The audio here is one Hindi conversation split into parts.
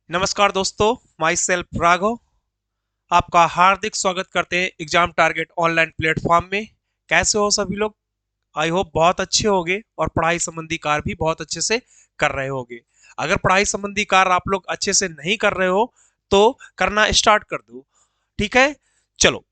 नमस्कार दोस्तों, माई सेल्फ राघव आपका हार्दिक स्वागत करते हैं एग्जाम टारगेट ऑनलाइन प्लेटफॉर्म में। कैसे हो सभी लोग? आई होप बहुत अच्छे होंगे और पढ़ाई संबंधी कार्य भी बहुत अच्छे से कर रहे होंगे। अगर पढ़ाई संबंधी कार्य आप लोग अच्छे से नहीं कर रहे हो तो करना स्टार्ट कर दो। ठीक है, चलो।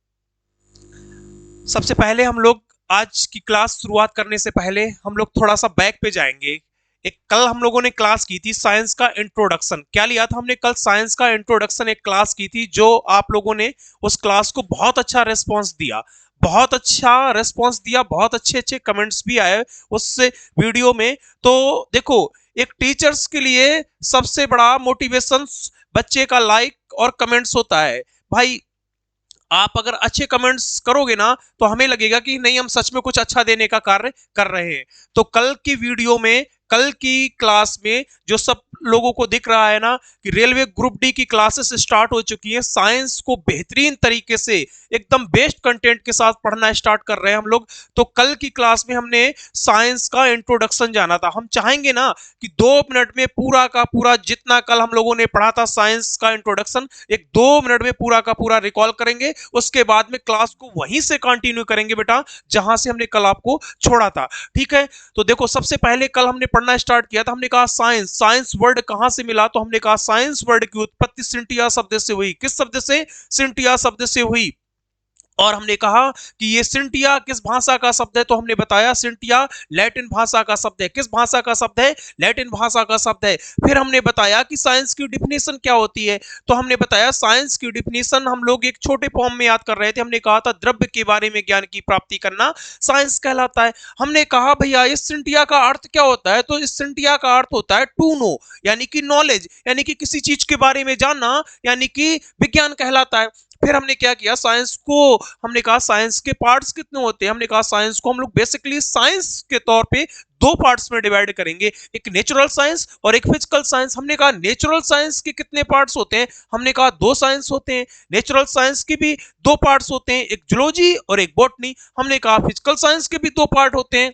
सबसे पहले हम लोग आज की क्लास शुरुआत करने से पहले हम लोग थोड़ा सा बैक पे जाएंगे। एक कल हम लोगों ने क्लास की थी साइंस का इंट्रोडक्शन। क्या लिया था हमने? कल साइंस का इंट्रोडक्शन एक क्लास की थी, जो आप लोगों ने उस क्लास को बहुत अच्छा रेस्पॉन्स दिया, बहुत अच्छा रेस्पॉन्स दिया, बहुत अच्छे अच्छे कमेंट्स भी आए उस वीडियो में। तो देखो, एक टीचर्स के लिए सबसे बड़ा मोटिवेशन बच्चे का लाइक और कमेंट्स होता है। भाई, आप अगर अच्छे कमेंट्स करोगे ना तो हमें लगेगा कि नहीं, हम सच में कुछ अच्छा देने का कार्य कर रहे हैं। तो कल की वीडियो में, कल की क्लास में जो सब लोगों को दिख रहा है ना कि रेलवे ग्रुप डी की क्लासेस स्टार्ट हो चुकी है, साइंस को बेहतरीन तरीके से एकदम बेस्ट कंटेंट के साथ पढ़ना स्टार्ट कर रहे हैं हम लोग। तो कल की क्लास में हमने साइंस का इंट्रोडक्शन जाना था। हम चाहेंगे ना कि 2 मिनट में पूरा का पूरा जितना कल हम लोगों ने पढ़ा था साइंस का इंट्रोडक्शन, एक 2 मिनट में पूरा का पूरा रिकॉल करेंगे। उसके बाद में क्लास को वहीं से कंटिन्यू करेंगे बेटा, जहां से हमने कल आपको छोड़ा था। ठीक है, तो देखो, सबसे पहले कल हमने पढ़ना स्टार्ट किया था। हमने कहा साइंस, साइंस वर्ड कहां से मिला? तो हमने कहा साइंस वर्ड की उत्पत्ति सिंटिया शब्द से हुई। किस शब्द से? सिंटिया शब्द से हुई। और हमने कहा कि ये सिंटिया किस भाषा का शब्द है? तो हमने बताया सिंटिया लैटिन भाषा का शब्द है। किस भाषा का शब्द है? लैटिन भाषा का शब्द है। फिर हमने बताया कि साइंस की डिफिनेशन क्या होती है। तो हमने बताया साइंस की डिफिनेशन हम लोग एक छोटे फॉर्म में याद कर रहे थे। हमने कहा था द्रव्य के बारे में ज्ञान की प्राप्ति करना साइंस कहलाता है। हमने कहा भैया इस सिंटिया का अर्थ क्या होता है? तो इस सिंटिया का अर्थ होता है टू नो, यानी कि नॉलेज, यानी कि किसी चीज के बारे में जानना, यानी कि विज्ञान कहलाता है। फिर हमने क्या किया, साइंस को, हमने कहा साइंस के पार्ट्स कितने होते हैं? हमने कहा साइंस को हम लोग बेसिकली साइंस के तौर पे दो पार्ट्स में डिवाइड करेंगे, एक नेचुरल साइंस और एक फिजिकल साइंस। हमने कहा नेचुरल साइंस के कितने पार्ट्स होते हैं? हमने कहा दो साइंस होते हैं। नेचुरल साइंस के भी दो पार्ट्स होते हैं, एक जूलॉजी और एक बॉटनी। हमने कहा फिजिकल साइंस के भी दो पार्ट होते हैं।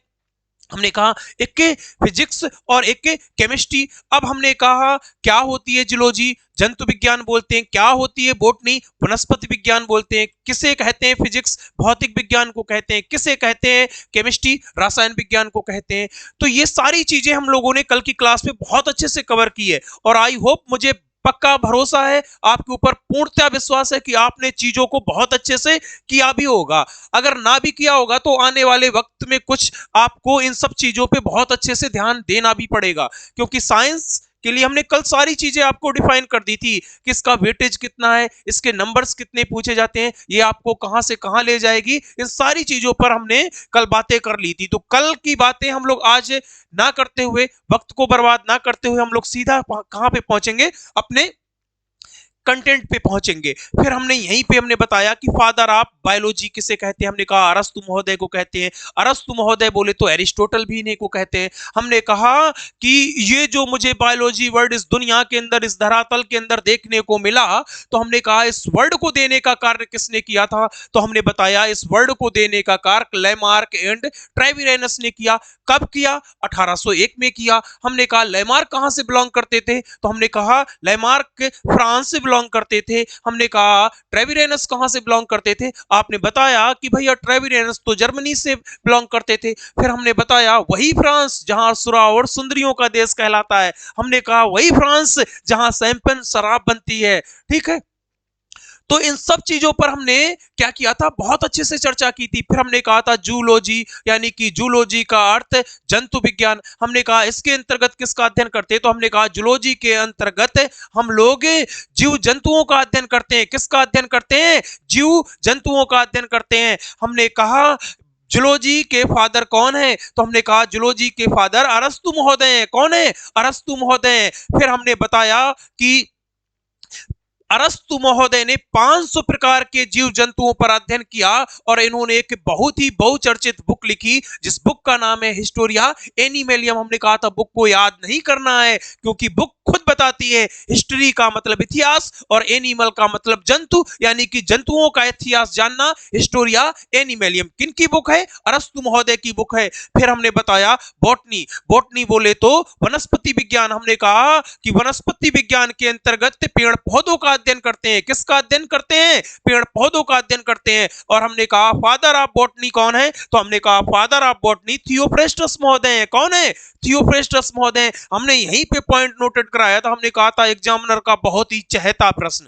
हमने कहा एक के फिजिक्स और एक के केमिस्ट्री। अब हमने कहा क्या होती है जूलॉजी? जंतु विज्ञान बोलते हैं। क्या होती है बॉटनी? वनस्पति विज्ञान बोलते हैं। किसे कहते हैं फिजिक्स? भौतिक विज्ञान को कहते हैं। किसे कहते हैं केमिस्ट्री? रसायन विज्ञान को कहते हैं। तो ये सारी चीजें हम लोगों ने कल की क्लास में बहुत अच्छे से कवर की है, और आई होप, मुझे पक्का भरोसा है, आपके ऊपर पूर्णतः विश्वास है कि आपने चीजों को बहुत अच्छे से किया भी होगा। अगर ना भी किया होगा तो आने वाले वक्त में कुछ आपको इन सब चीजों पे बहुत अच्छे से ध्यान देना भी पड़ेगा, क्योंकि साइंस के लिए हमने कल सारी चीजें आपको डिफाइन कर दी थी कि इसका वेटेज कितना है, इसके नंबर्स कितने पूछे जाते हैं, ये आपको कहां से कहां ले जाएगी। इन सारी चीजों पर हमने कल बातें कर ली थी। तो कल की बातें हम लोग आज ना करते हुए, वक्त को बर्बाद ना करते हुए, हम लोग सीधा कहां पे पहुंचेंगे? अपने कंटेंट पे पहुंचेंगे। फिर हमने यहीं पे हमने बताया कि फादर ऑफ बायोलॉजी किसे कहते हैं? हमने कहा अरस्तु महोदय को कहते हैं। अरस्तु महोदय बोले तो एरिस्टोटल भी इन्हीं को कहते हैं। हमने कहा कि ये जो मुझे बायोलॉजी वर्ड इस दुनिया के अंदर, इस धरातल के अंदर देखने को मिला, तो हमने कहा इस वर्ड को देने का कार्य किसने किया था? तो हमने बताया इस वर्ड को देने का कार्य लेमार्क एंड ट्रेविरेनस ने किया। कब किया? 1801 में किया। हमने कहा लेमार्क कहां से बिलोंग करते थे? तो हमने कहा लेमार्क फ्रांस से बिलोंग करते थे। हमने कहा ट्रेविरेनस कहां से बिलोंग करते थे? आपने बताया कि भैया ट्रेविरेनस तो जर्मनी से बिलोंग करते थे। फिर हमने बताया वही फ्रांस जहां सुरा और सुंदरियों का देश कहलाता है। हमने कहा वही फ्रांस जहां शैंपेन शराब बनती है। ठीक है, तो इन सब चीजों पर हमने क्या किया था? बहुत अच्छे से चर्चा की थी। फिर हमने कहा था जूलॉजी, यानी कि जूलॉजी का अर्थ जंतु विज्ञान। हमने कहा इसके अंतर्गत किसका अध्ययन करते हैं? तो हमने कहा जूलॉजी के अंतर्गत हम लोग जीव जंतुओं का अध्ययन करते हैं। किसका अध्ययन करते हैं? जीव जंतुओं का अध्ययन करते हैं। हमने कहा जूलॉजी के फादर कौन है? तो हमने कहा जूलॉजी के फादर अरस्तु महोदय हैं। कौन है? अरस्तु महोदय। फिर हमने बताया कि अरस्तु महोदय ने 500 प्रकार के जीव जंतुओं पर अध्ययन किया, और इन्होंने एक बहुत ही बहुचर्चित बुक लिखी, जिस बुक का नाम है हिस्टोरिया एनिमेलियम। हमने कहा था बुक को याद नहीं करना है, क्योंकि बुक खुद बताती है। हिस्ट्री का मतलब इतिहास और एनिमल का मतलब जंतु, यानी कि जंतुओं का इतिहास जानना, हिस्टोरिया एनिमलियम। किनकी बुक है? अरस्तु महोदय की बुक है। फिर हमने बताया बॉटनी। बॉटनी बोले तो वनस्पति विज्ञान। हमने कहा कि वनस्पति विज्ञान के अंतर्गत पेड़ पौधों का अध्ययन करते हैं। किसका अध्ययन करते हैं? पेड़ पौधों का अध्ययन करते हैं। और हमने कहा फादर ऑफ बॉटनी कौन है? तो हमने कहा फादर ऑफ बॉटनी थियोफ्रेस्टस महोदय है। कौन है? थियोफ्रेस्टस महोदय। हमने यहीं पे पॉइंट नोटेड कराया था। हमने कहा था एग्जामिनर का बहुत ही चहेता प्रश्न,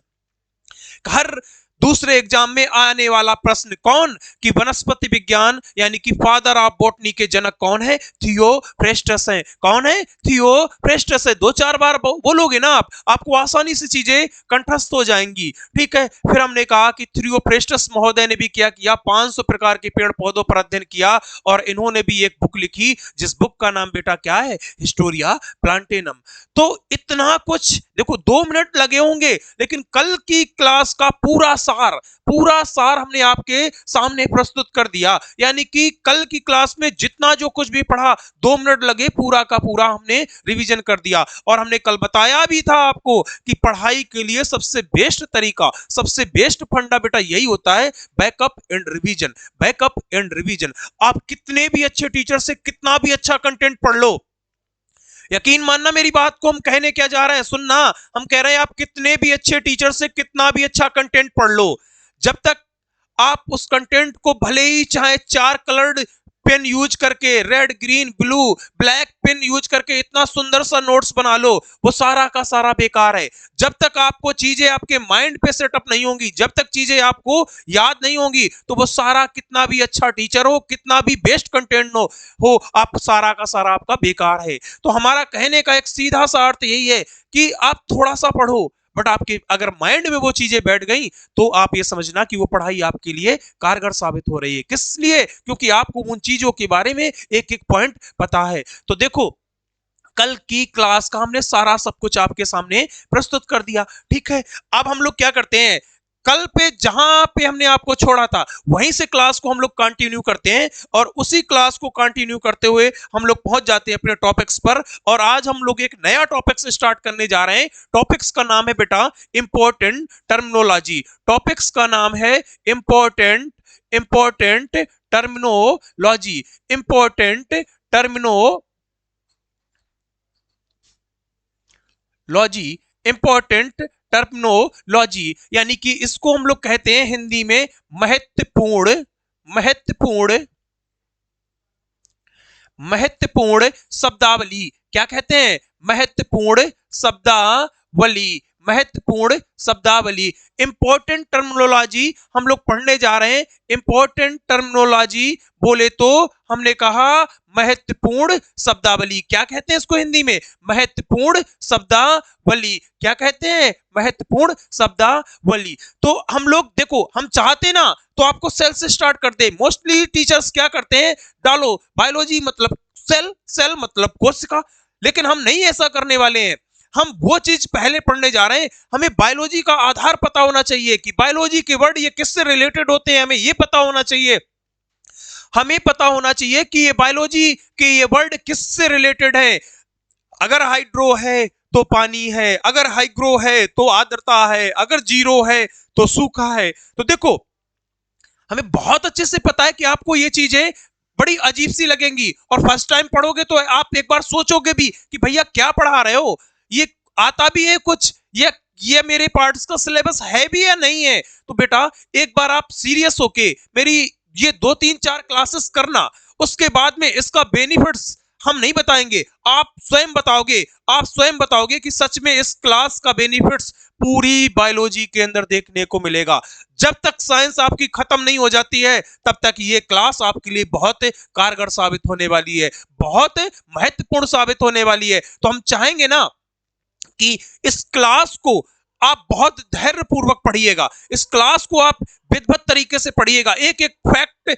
हर दूसरे एग्जाम में आने वाला प्रश्न कौन, कि वनस्पति विज्ञान यानी कि फादर ऑफ बॉटनी के जनक कौन है? थियोफ्रेस्टस है। कौन है? थियोफ्रेस्टस है। दो चार बार बोलोगे ना आप, आपको आसानी से चीजें कंठस्थ हो जाएंगी। ठीक है। फिर हमने कहा कि थियोफ्रेस्टस महोदय ने भी क्या किया? 500 प्रकार के पेड़ पौधों पर अध्ययन किया और इन्होंने भी एक बुक लिखी, जिस बुक का नाम बेटा क्या है? हिस्टोरिया प्लांटेनम। तो इतना कुछ देखो, 2 मिनट लगे होंगे, लेकिन कल की क्लास का पूरा सार हमने आपके सामने प्रस्तुत कर दिया। यानी कि कल की क्लास में जितना जो कुछ भी पढ़ा, 2 मिनट लगे, पूरा का पूरा हमने रिवीजन कर दिया। और हमने कल बताया भी था आपको कि पढ़ाई के लिए सबसे बेस्ट तरीका, सबसे बेस्ट फंडा बेटा यही होता है, backup and revision. Backup and revision. आप कितने भी अच्छे टीचर से कितना भी अच्छा कंटेंट पढ़ लो, यकीन मानना मेरी बात को, हम कहने क्या जा रहे हैं सुनना। हम कह रहे हैं आप कितने भी अच्छे टीचर से कितना भी अच्छा कंटेंट पढ़ लो, जब तक आप उस कंटेंट को भले ही चाहे 4 कलर्ड पेन यूज करके, red green blue black pen use करके इतना सुंदर सा नोट्स बना लो, वो सारा का सारा बेकार है। जब तक आपको चीजें आपके माइंड पे सेटअप नहीं होंगी, जब तक चीजें आपको याद नहीं होंगी, तो वो सारा कितना भी अच्छा टीचर हो, कितना भी बेस्ट कंटेंट हो, आप सारा का सारा आपका बेकार है। तो हमारा कहने का एक सीधा सा अर्थ यही है कि आप थोड़ा सा पढ़ो, बट आपके अगर माइंड में वो चीजें बैठ गई, तो आप ये समझना कि वो पढ़ाई आपके लिए कारगर साबित हो रही है। किस लिए? क्योंकि आपको उन चीजों के बारे में एक एक पॉइंट पता है। तो देखो, कल की क्लास का हमने सारा सब कुछ आपके सामने प्रस्तुत कर दिया। ठीक है। अब हम लोग क्या करते हैं, कल पे जहां पे हमने आपको छोड़ा था वहीं से क्लास को हम लोग कंटिन्यू करते हैं, और उसी क्लास को कंटिन्यू करते हुए हम लोग पहुंच जाते हैं अपने टॉपिक्स पर। और आज हम लोग एक नया टॉपिक्स स्टार्ट करने जा रहे हैं। टॉपिक्स का नाम है बेटा इंपॉर्टेंट टर्मिनोलॉजी। टॉपिक्स का नाम है important important terminology. Important terminology. Important terminology, यानी कि इसको हम लोग कहते हैं हिंदी में महत्वपूर्ण महत्वपूर्ण महत्वपूर्ण शब्दावली। क्या कहते हैं? महत्वपूर्ण शब्दावली। महत्वपूर्ण शब्दावली। इंपॉर्टेंट टर्मिनोलॉजी हम लोग पढ़ने जा रहे हैं। इंपॉर्टेंट टर्मिनोलॉजी बोले तो हमने कहा महत्वपूर्ण शब्दावली। क्या कहते हैं इसको हिंदी में? महत्वपूर्ण शब्दावली। क्या कहते हैं? महत्वपूर्ण शब्दावली। तो हम लोग देखो, हम चाहते ना तो आपको सेल से स्टार्ट कर दे। मोस्टली टीचर्स क्या करते हैं, डालो बायोलॉजी मतलब सेल, सेल मतलब कोशिका, लेकिन हम नहीं ऐसा करने वाले हैं। हम वो चीज पहले पढ़ने जा रहे हैं। हमें बायोलॉजी का आधार पता होना चाहिए कि बायोलॉजी के वर्ड ये किससे रिलेटेड होते हैं, हमें ये पता होना चाहिए। हमें पता होना चाहिए कि ये बायोलॉजी के ये वर्ड किससे रिलेटेड है। अगर हाइड्रो है तो पानी है, अगर हाइग्रो है तो आर्द्रता है, अगर जीरो है तो सूखा है। तो देखो, हमें बहुत अच्छे से पता है कि आपको ये चीजें बड़ी अजीब सी लगेंगी, और फर्स्ट टाइम पढ़ोगे तो आप एक बार सोचोगे भी कि भैया क्या पढ़ा रहे हो, ये आता भी है कुछ, ये मेरे पार्ट्स का सिलेबस है भी या नहीं है। तो बेटा एक बार आप सीरियस होके मेरी ये 2 3 4 क्लासेस करना, उसके बाद में इसका बेनिफिट्स हम नहीं बताएंगे, आप स्वयं बताओगे। आप स्वयं बताओगे कि सच में इस क्लास का बेनिफिट्स पूरी बायोलॉजी के अंदर देखने को मिलेगा। जब तक साइंस आपकी खत्म नहीं हो जाती है, तब तक ये क्लास आपके लिए बहुत कारगर साबित होने वाली है, बहुत महत्वपूर्ण साबित होने वाली है। तो हम चाहेंगे ना कि इस क्लास को आप बहुत धैर्य पूर्वक पढ़िएगा, इस क्लास को आप विधिवत तरीके से पढ़िएगा, एक एक फैक्ट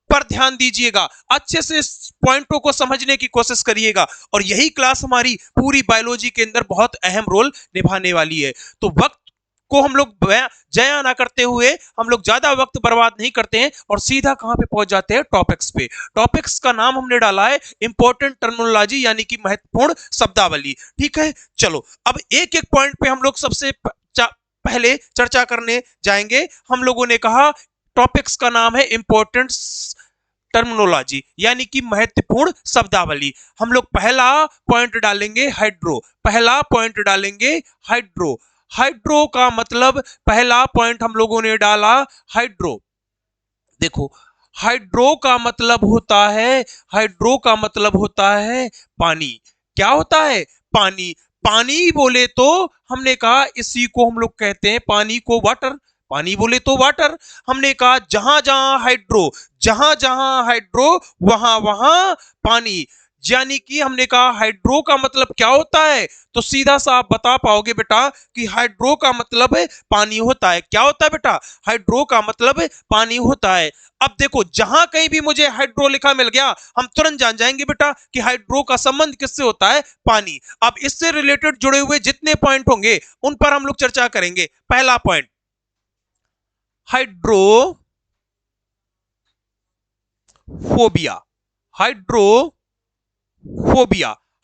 पर ध्यान दीजिएगा, अच्छे से इस पॉइंटों को समझने की कोशिश करिएगा। और यही क्लास हमारी पूरी बायोलॉजी के अंदर बहुत अहम रोल निभाने वाली है। तो वक्त को हम लोग जया ना करते हुए हम लोग ज्यादा वक्त बर्बाद नहीं करते हैं और सीधा कहां पे पहुंच जाते हैं, टॉपिक्स पे। टॉपिक्स का नाम हमने डाला है इंपॉर्टेंट टर्मिनोलॉजी, यानी कि महत्वपूर्ण शब्दावली। ठीक है, चलो अब एक एक पॉइंट पे हम लोग सबसे पहले चर्चा करने जाएंगे। हम लोगों ने कहा टॉपिक्स का नाम है इंपॉर्टेंट टर्मिनोलॉजी, यानी कि महत्वपूर्ण शब्दावली। हम लोग पहला पॉइंट डालेंगे हाइड्रो, पहला पॉइंट डालेंगे हाइड्रो। हाइड्रो का मतलब, पहला पॉइंट हम लोगों ने डाला हाइड्रो। देखो, हाइड्रो का मतलब होता है, हाइड्रो का मतलब होता है पानी। क्या होता है? पानी। पानी बोले तो हमने कहा इसी को हम लोग कहते हैं, पानी को वाटर। पानी बोले तो वाटर। हमने कहा जहां जहां हाइड्रो, जहां जहां हाइड्रो वहां वहां पानी। यानी कि हमने कहा हाइड्रो का मतलब क्या होता है, तो सीधा सा आप बता पाओगे बेटा कि हाइड्रो का मतलब पानी होता है। क्या होता है बेटा? हाइड्रो का मतलब पानी होता है। अब देखो, जहां कहीं भी मुझे हाइड्रो लिखा मिल गया, हम तुरंत जान जाएंगे बेटा कि हाइड्रो का संबंध किससे होता है? पानी। अब इससे रिलेटेड जुड़े हुए जितने पॉइंट होंगे उन पर हम लोग चर्चा करेंगे। पहला पॉइंट, हाइड्रोफोबिया। Hydrophobia,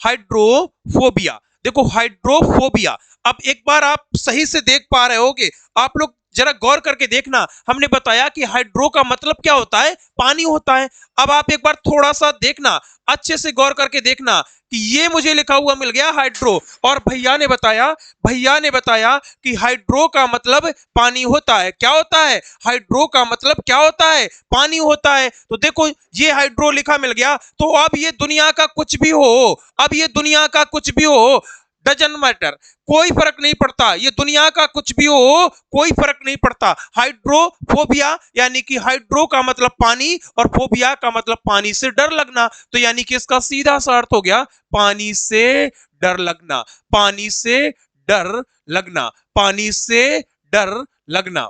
hydrophobia. देखो, हाइड्रोफोबिया। अब एक बार आप सही से देख पा रहे होगे, आप लोग जरा गौर करके देखना। हमने बताया कि हाइड्रो का मतलब क्या होता है? पानी होता है। अब आप एक बार थोड़ा सा देखना, अच्छे से गौर करके देखना कि ये मुझे लिखा हुआ मिल गया हाइड्रो, और भैया ने बताया कि हाइड्रो का मतलब पानी होता है। क्या होता है? हाइड्रो का मतलब क्या होता है? पानी होता है। तो देखो, ये हाइड्रो लिखा मिल गया, तो अब ये दुनिया का कुछ भी हो, अब ये दुनिया का कुछ भी हो, डजंट मैटर, कोई फर्क नहीं पड़ता। ये दुनिया का कुछ भी हो, कोई फर्क नहीं पड़ता। हाइड्रोफोबिया यानी कि हाइड्रो का मतलब पानी और फोबिया का मतलब पानी से डर लगना। तो यानी कि इसका सीधा सा अर्थ हो गया पानी से डर लगना, पानी से डर लगना, पानी से डर लगना।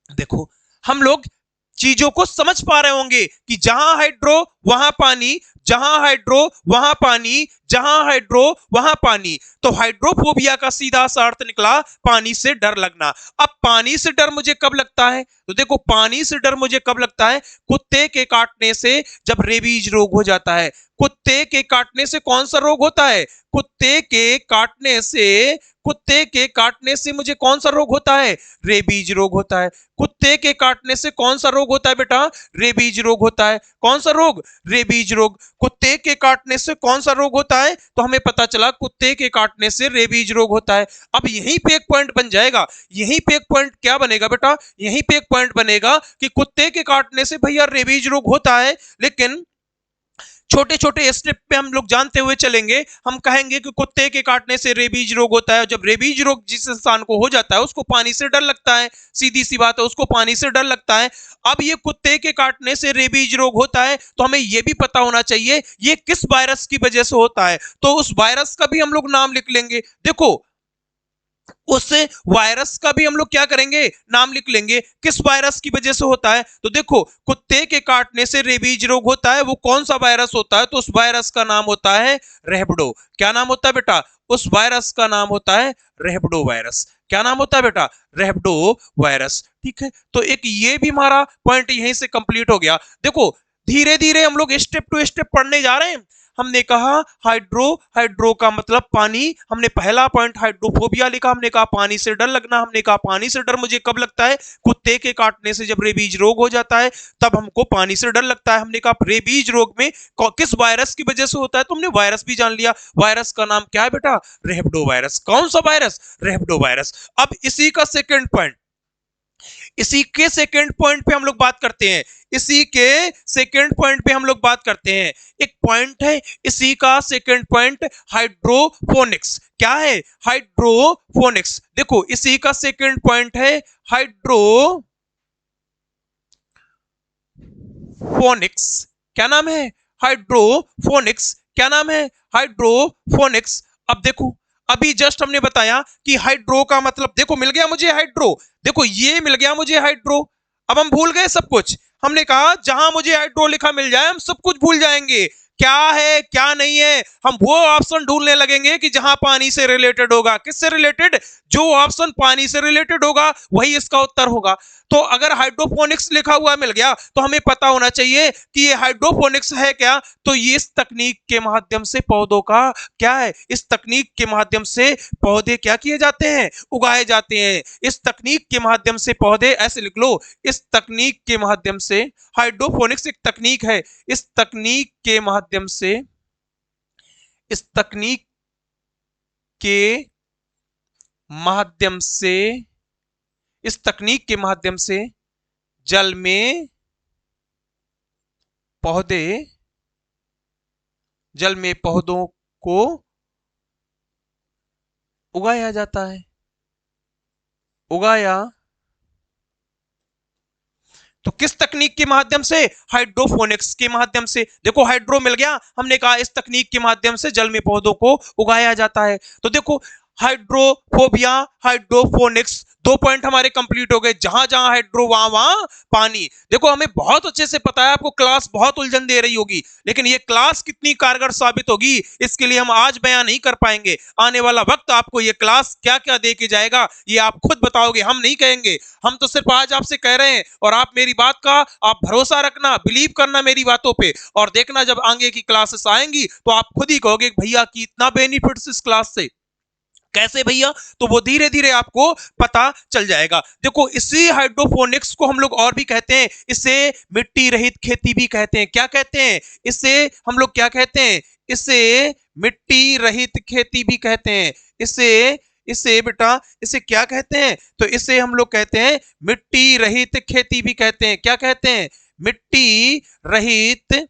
देखो, हम लोग चीजों को समझ पा रहे होंगे कि जहां हाइड्रो वहां पानी, जहां हाइड्रो वहां पानी, जहां हाइड्रो वहां पानी। तो हाइड्रोफोबिया का सीधा सा अर्थ निकला पानी से डर लगना। अब पानी से डर मुझे कब लगता है? तो देखो, पानी से डर मुझे कब लगता है? कुत्ते के काटने से, जब रेबीज रोग हो जाता है। कुत्ते के काटने से कौन सा रोग होता है? कुत्ते के काटने से, कुत्ते के काटने से मुझे कौन सा रोग होता है? रेबीज रोग होता है। कुत्ते के काटने से कौन सा रोग होता है बेटा? रेबीज रोग होता है। कौन सा रोग? रेबीज रोग। कुत्ते के काटने से कौन सा रोग होता है? तो हमें पता चला कुत्ते के काटने से रेबीज रोग होता है। अब यहीं पे एक पॉइंट बन जाएगा, यहीं पे एक पॉइंट क्या बनेगा बेटा? यहीं पे एक पॉइंट बनेगा कि कुत्ते के काटने से भैया रेबीज रोग होता है, लेकिन छोटे छोटे स्टेप पे हम लोग जानते हुए चलेंगे। हम कहेंगे कि कुत्ते के काटने से रेबीज रोग होता है, जब रेबीज रोग जिस इंसान को हो जाता है उसको पानी से डर लगता है। सीधी सी बात है, उसको पानी से डर लगता है। अब ये कुत्ते के काटने से रेबीज रोग होता है, तो हमें ये भी पता होना चाहिए ये किस वायरस की वजह से होता है, तो उस वायरस का भी हम लोग नाम लिख लेंगे। देखो, उस वायरस का भी हम लोग क्या करेंगे? नाम लिख लेंगे, किस वायरस की वजह से होता है। तो देखो, कुत्ते के काटने से रेबीज रोग होता है, वो कौन सा वायरस होता है? तो उस वायरस का नाम होता है रेहबडो। क्या नाम होता है बेटा? उस वायरस का नाम होता है रेहबडो वायरस। क्या नाम होता है बेटा? रेहबडो वायरस। ठीक है, तो एक ये भी हमारा पॉइंट यहीं से कंप्लीट हो गया। देखो, धीरे धीरे हम लोग स्टेप टू स्टेप पढ़ने जा रहे हैं। हमने कहा हाइड्रो, हाइड्रो का मतलब पानी। हमने पहला पॉइंट हाइड्रोफोबिया लिखा, हमने कहा पानी से डर लगना। हमने कहा पानी से डर मुझे कब लगता है? कुत्ते के काटने से जब रेबीज रोग हो जाता है तब हमको पानी से डर लगता है। हमने कहा रेबीज रोग में किस वायरस की वजह से होता है, तो हमने वायरस भी जान लिया। वायरस का नाम क्या है बेटा? रेहबडो वायरस। कौन सा वायरस? रेहबडो वायरस। अब इसी का सेकेंड पॉइंट, इसी के सेकंड पॉइंट पे हम लोग बात करते हैं, इसी के सेकंड पॉइंट पे हम लोग बात करते हैं। एक पॉइंट है इसी का सेकंड पॉइंट, हाइड्रोफोनिक्स। क्या है? हाइड्रोफोनिक्स। देखो, इसी का सेकंड पॉइंट है हाइड्रोफोनिक्स। क्या नाम है? हाइड्रोफोनिक्स। क्या नाम है? हाइड्रोफोनिक्स। अब देखो, अभी जस्ट हमने बताया कि हाइड्रो का मतलब, देखो मिल गया मुझे हाइड्रो, देखो ये मिल गया मुझे हाइड्रो। अब हम भूल गए सब कुछ। हमने कहा जहां मुझे हाइड्रो लिखा मिल जाए हम सब कुछ भूल जाएंगे। क्या है क्या नहीं है, हम वो ऑप्शन ढूंढने लगेंगे कि जहां पानी से रिलेटेड होगा। किससे रिलेटेड? जो ऑप्शन पानी से रिलेटेड होगा वही इसका उत्तर होगा। तो अगर हाइड्रोपोनिक्स लिखा हुआ मिल गया तो हमें पता होना चाहिए कि ये हाइड्रोपोनिक्स है क्या। तो ये इस तकनीक के माध्यम से पौधों का क्या है, इस तकनीक के माध्यम से पौधे क्या किए जाते हैं, उगाए जाते हैं। इस तकनीक के माध्यम से पौधे, ऐसे लिख लो, इस तकनीक के माध्यम से, हाइड्रोपोनिक्स एक तकनीक है, इस तकनीक के माध्यम से, इस तकनीक के माध्यम से, इस तकनीक के माध्यम से जल में पौधे, जल में पौधों को उगाया जाता है, उगाया। तो किस तकनीक के माध्यम से? हाइड्रोपोनिक्स के माध्यम से। देखो हाइड्रो मिल गया, हमने कहा इस तकनीक के माध्यम से जल में पौधों को उगाया जाता है। तो देखो हाइड्रोफोबिया, हाइड्रोपोनिक्स, 2 पॉइंट हमारे कंप्लीट हो गए। जहां जहां हाइड्रो वहां वहां पानी। देखो हमें बहुत अच्छे से पता है, आपको क्लास बहुत उलझन दे रही होगी, लेकिन ये क्लास कितनी कारगर साबित होगी इसके लिए हम आज बयान नहीं कर पाएंगे। आने वाला वक्त आपको ये क्लास क्या क्या दे के जाएगा ये आप खुद बताओगे, हम नहीं कहेंगे। हम तो सिर्फ आज आपसे कह रहे हैं और आप मेरी बात का आप भरोसा रखना, बिलीव करना मेरी बातों पे, और देखना जब आगे की क्लासेस आएंगी तो आप खुद ही कहोगे भैया कि इतना बेनिफिट्स इस क्लास से। कैसे भैया? तो वो धीरे धीरे आपको पता चल जाएगा। देखो इसी हाइड्रोपोनिक्स को हम लोग और भी कहते हैं, इसे मिट्टी रहित खेती भी कहते हैं। क्या कहते हैं इसे? हम लोग क्या कहते हैं इसे? मिट्टी रहित खेती भी कहते हैं। इसे इसे बेटा इसे क्या कहते हैं? तो इसे हम लोग कहते हैं मिट्टी रहित खेती भी कहते हैं। क्या कहते हैं? मिट्टी रहित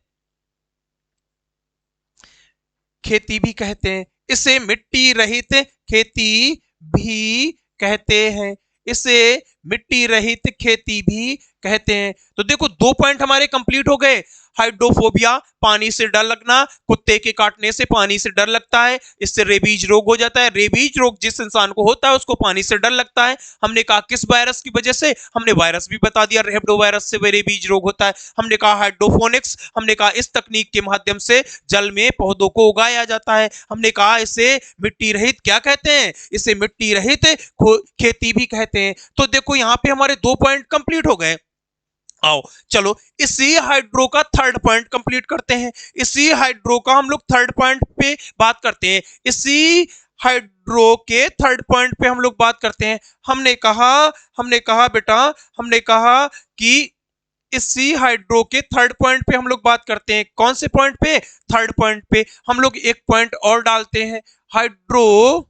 खेती भी कहते हैं। इसे मिट्टी रहित खेती भी कहते हैं। इसे मिट्टी रहित खेती भी कहते हैं। तो देखो 2 पॉइंट हमारे कंप्लीट हो गए। हाइड्रोफोबिया, पानी से डर लगना, कुत्ते के काटने से पानी से डर लगता है, इससे रेबीज रोग हो जाता है। रेबीज रोग जिस इंसान को होता है उसको पानी से डर लगता है। हमने कहा किस वायरस की वजह से? हमने वायरस भी बता दिया, रेबडो वायरस से रेबीज रोग होता है। हमने कहा हाइड्रोपोनिक्स, हमने कहा इस तकनीक के माध्यम से जल में पौधों को उगाया जाता है। हमने कहा इसे मिट्टी रहित क्या कहते हैं? इसे मिट्टी रहित खेती भी कहते हैं। तो देखो यहां पे हमारे 2 पॉइंट कंप्लीट हो गए। आओ चलो इसी हाइड्रो का थर्ड पॉइंट कंप्लीट करते हैं। इसी हाइड्रो का हम लोग थर्ड पॉइंट पे बात करते हैं। इसी हाइड्रो के थर्ड पॉइंट पे हम लोग बात करते हैं। हमने कहा बेटा, हमने कहा कि इसी हाइड्रो के थर्ड पॉइंट पे हम लोग बात करते हैं। कौन से पॉइंट पे? थर्ड पॉइंट पे। हम लोग एक पॉइंट और डालते हैं, हाइड्रो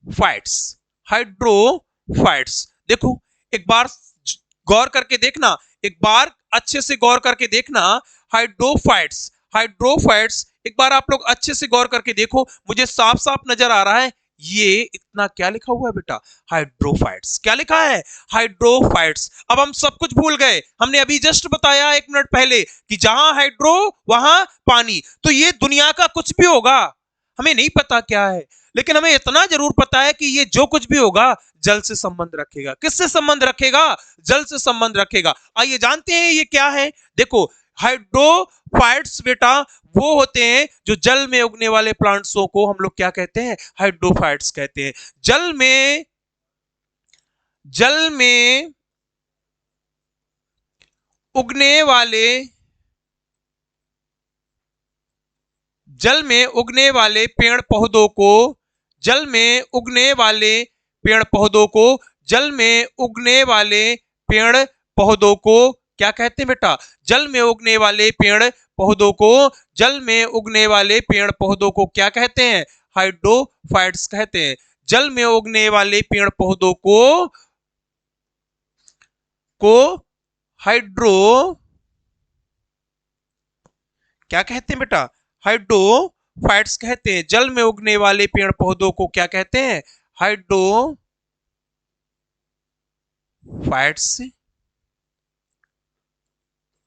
फाइट्स। हाइड्रोफाइट्स। देखो एक बार गौर करके देखना, एक बार अच्छे से गौर करके देखना। हाइड्रोफाइट्स, हाइड्रोफाइट्स, एक बार आप लोग अच्छे से गौर करके देखो, मुझे साफ साफ नजर आ रहा है ये इतना क्या लिखा हुआ है बेटा? हाइड्रोफाइट्स। क्या लिखा है? हाइड्रोफाइट्स। अब हम सब कुछ भूल गए, हमने अभी जस्ट बताया 1 मिनट पहले कि जहां हाइड्रो वहां पानी। तो ये दुनिया का कुछ भी होगा, हमें नहीं पता क्या है, लेकिन हमें इतना जरूर पता है कि ये जो कुछ भी होगा जल से संबंध रखेगा। किससे संबंध रखेगा? जल से संबंध रखेगा। आइए जानते हैं ये क्या है। देखो हाइड्रोफाइट्स बेटा वो होते हैं जो जल में उगने वाले प्लांट्सों को हम लोग क्या कहते हैं? हाइड्रोफाइट्स कहते हैं। जल में उगने वाले, जल में उगने वाले पेड़ पौधों को, जल में उगने वाले पेड़ पौधों को, जल में उगने वाले पेड़ पौधों को क्या कहते हैं बेटा? जल में उगने वाले पेड़ पौधों को, जल में उगने वाले पेड़ पौधों को क्या कहते हैं? हाइड्रोफाइट्स कहते हैं। जल में उगने वाले पेड़ पौधों को हाइड्रो क्या कहते हैं बेटा? हाइड्रोफाइट्स कहते हैं। जल में उगने वाले पेड़ पौधों को क्या कहते हैं? हाइड्रोफाइट्स,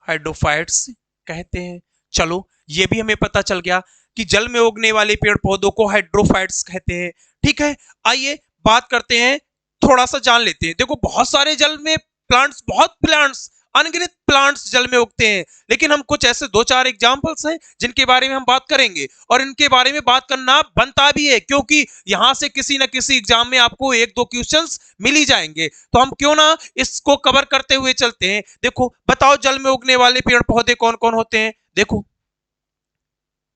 हाइड्रोफाइट्स कहते हैं। चलो ये भी हमें पता चल गया कि जल में उगने वाले पेड़ पौधों को हाइड्रोफाइट्स कहते हैं। ठीक है, आइए बात करते हैं, थोड़ा सा जान लेते हैं। देखो बहुत सारे जल में प्लांट्स, बहुत प्लांट्स अनगिनत प्लांट्स जल में उगते हैं, लेकिन हम कुछ ऐसे दो चार एग्जांपल्स हैं जिनके बारे में हम बात करेंगे, और इनके बारे में बात करना बनता भी है क्योंकि यहां से किसी ना किसी एग्जाम में आपको एक दो क्वेश्चंस मिल ही जाएंगे। तो हम क्यों ना इसको कवर करते हुए चलते हैं। देखो, बताओ जल में उगने वाले पेड़ पौधे कौन कौन होते हैं। देखो,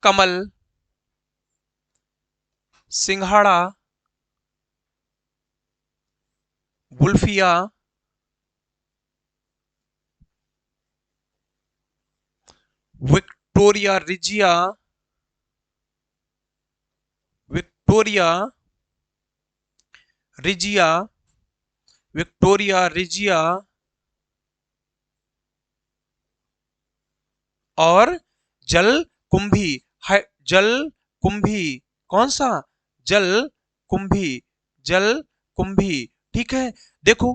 कमल, सिंघाड़ा, गुल्फिया, Victoria regia, Victoria regia, Victoria regia, और जल कुंभी। जल कुंभी, कौन सा? जल कुंभी, जल कुंभी। ठीक है। देखो,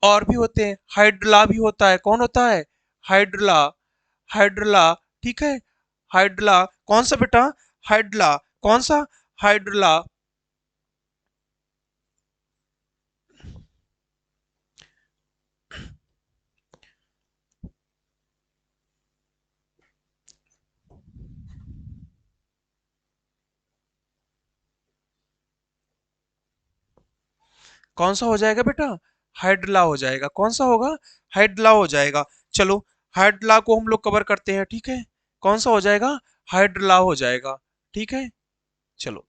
और भी होते हैं, हाइड्रला भी होता है। कौन होता है? हाइड्रला, हाइड्रला। ठीक है, हाइड्रला कौन सा बेटा? हाइड्रला कौन सा? हाइड्रला। कौन सा हो जाएगा बेटा? हाइड्रला हो जाएगा। कौन सा होगा? हाइड्रला हो जाएगा। चलो, हाइड्रला को हम लोग कवर करते हैं। ठीक है, कौन सा हो जाएगा? हाइड्रला हो जाएगा। ठीक है, चलो,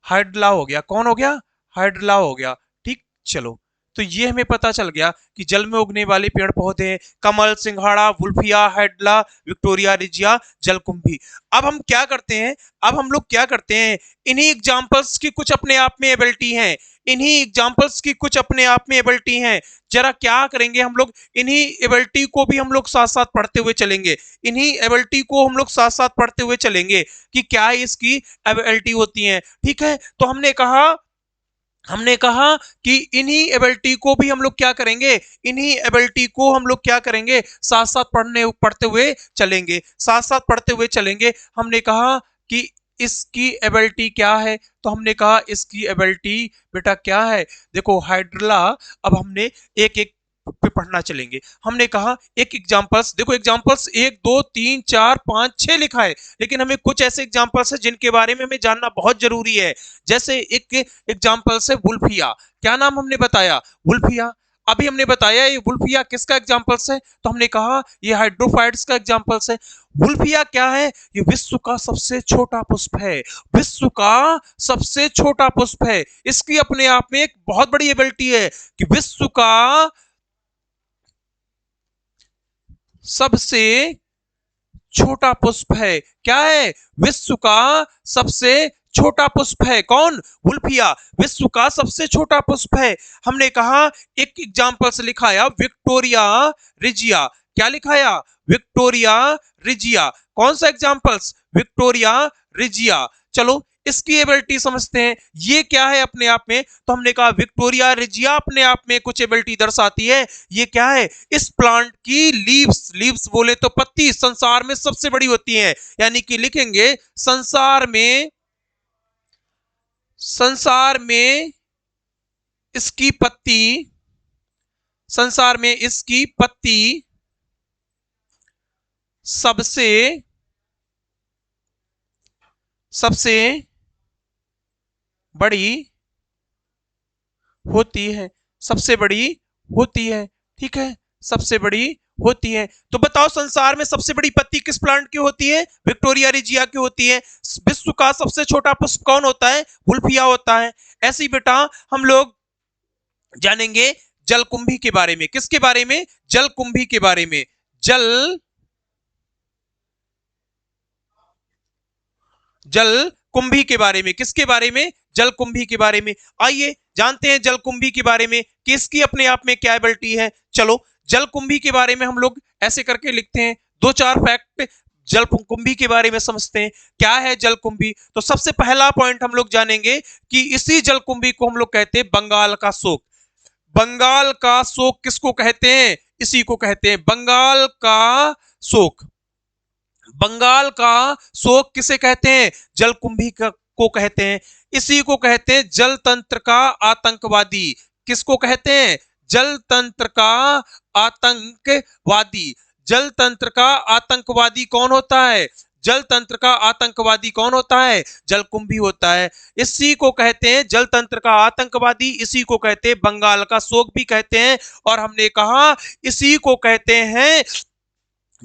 हाइड्रला हो गया। कौन हो गया? हाइड्रला हो गया। ठीक, चलो, तो ये हमें पता चल गया कि जल में उगने वाले पेड़ पौधे हैं कमल, सिंघाड़ा, वुल्फिया, हाइड्रला, विक्टोरिया रिजिया, जलकुंभी। अब हम क्या करते हैं? अब हम लोग क्या करते हैं, इन्हीं एग्जांपल्स की कुछ अपने आप में एबिलिटी है, इन्हीं एग्जांपल्स की कुछ अपने आप में एबिलिटी है। जरा क्या करेंगे हम लोग, इन्हीं एबिलिटी को भी हम लोग साथ साथ पढ़ते हुए चलेंगे, इन्हीं एबिलिटी को हम लोग साथ साथ पढ़ते हुए चलेंगे कि क्या इसकी एबिलिटी होती है। ठीक है, तो हमने कहा कि इन्हीं एबिलिटी को भी हम लोग क्या करेंगे, इन्हीं एबिलिटी को हम लोग क्या करेंगे, साथ साथ पढ़ते हुए चलेंगे, साथ साथ पढ़ते हुए चलेंगे। हमने कहा कि इसकी एबिलिटी क्या है, तो हमने कहा इसकी एबिलिटी बेटा क्या है। देखो, हाइड्रला, अब हमने एक एक पे पढ़ना चलेंगे। हमने कहा एक एग्जांपल्स, देखो एग्जांपल्स एक दो तीन चार पांच छह लिखा है, लेकिन हमें कुछ ऐसे एग्जांपल्स है जिनके बारे में हमें जानना बहुत जरूरी है। जैसे एक एग्जाम्पल से वुल्फिया, क्या नाम हमने बताया? वुल्फिया। अभी हमने बताया ये वुल्फिया किसका एग्जाम्पल्स है, तो हमने कहा ये हाइड्रोफाइट्स का एग्जाम्पल्स है। वुल्फिया क्या है? ये विश्व का सबसे छोटा पुष्प है, विश्व का सबसे छोटा पुष्प है। इसकी अपने आप में एक बहुत बड़ी एबिलिटी है कि विश्व का सबसे छोटा पुष्प है। क्या है? विश्व का सबसे छोटा पुष्प है। कौन? वुल्फिया विश्व का सबसे छोटा पुष्प है। हमने कहा एक एग्जाम्पल से लिखाया विक्टोरिया रिजिया। क्या लिखाया? Victoria regia. कौन सा एग्जाम्पल्स? Victoria regia. चलो, इसकी एबिलिटी समझते हैं, ये क्या है अपने आप में। तो हमने कहा विक्टोरिया रिजिया अपने आप में कुछ एबिलिटी दर्शाती है। ये क्या है? इस प्लांट की लीव्स, लीव्स बोले तो पत्ती संसार में सबसे बड़ी होती हैं, यानी कि लिखेंगे संसार में इसकी पत्ती, संसार में इसकी पत्ती सबसे सबसे बड़ी होती है, सबसे बड़ी होती है। ठीक है, सबसे बड़ी होती है। तो बताओ संसार में सबसे बड़ी पत्ती किस प्लांट की होती है? विक्टोरिया रिजिया की होती है। विश्व का सबसे छोटा पुष्प कौन होता है? वुल्फिया होता है। ऐसी बेटा हम लोग जानेंगे जलकुंभी के बारे में। किसके बारे में? जलकुंभी के बारे में। जल जल कुंभी के बारे में। किसके बारे में? जल कुंभी के बारे में। आइए जानते हैं जल कुंभी के बारे में कि इसकी अपने आप में क्या एबिलिटी है। चलो, जल कुंभी के बारे में हम लोग ऐसे करके लिखते हैं, दो चार फैक्ट जल कुंभी के बारे में समझते हैं। क्या है जल कुंभी? तो सबसे पहला पॉइंट हम लोग जानेंगे कि इसी जल कुंभी को हम लोग कहते हैं बंगाल का शोक। बंगाल का शोक किसको कहते हैं? इसी को कहते हैं बंगाल का शोक। बंगाल का शोक किसे कहते हैं? जलकुंभी को कहते हैं। इसी को कहते हैं जल तंत्र का आतंकवादी। किसको कहते हैं? जल तंत्र का आतंकवादी। जल तंत्र का आतंकवादी कौन होता है? जल तंत्र का आतंकवादी कौन होता है? जलकुंभी होता है। इसी को कहते हैं जल तंत्र का आतंकवादी, इसी को कहते हैं बंगाल का शोक भी कहते हैं। और हमने कहा इसी को कहते हैं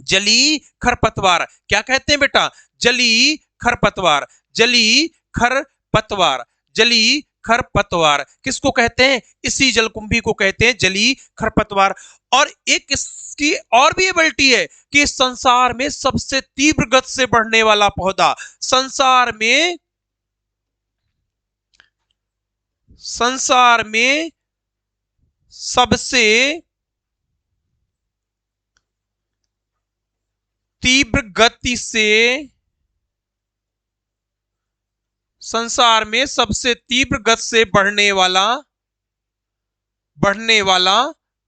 जली खरपतवार। क्या कहते हैं बेटा? जली खरपतवार। जली खरपतवार। जली खरपतवार किसको कहते हैं? इसी जलकुंभी को कहते हैं जली खरपतवार। और एक इसकी और भी एबिलिटी है कि संसार में सबसे तीव्र गति से बढ़ने वाला पौधा, संसार में सबसे तीव्र गति से, संसार में सबसे तीव्र गति से बढ़ने वाला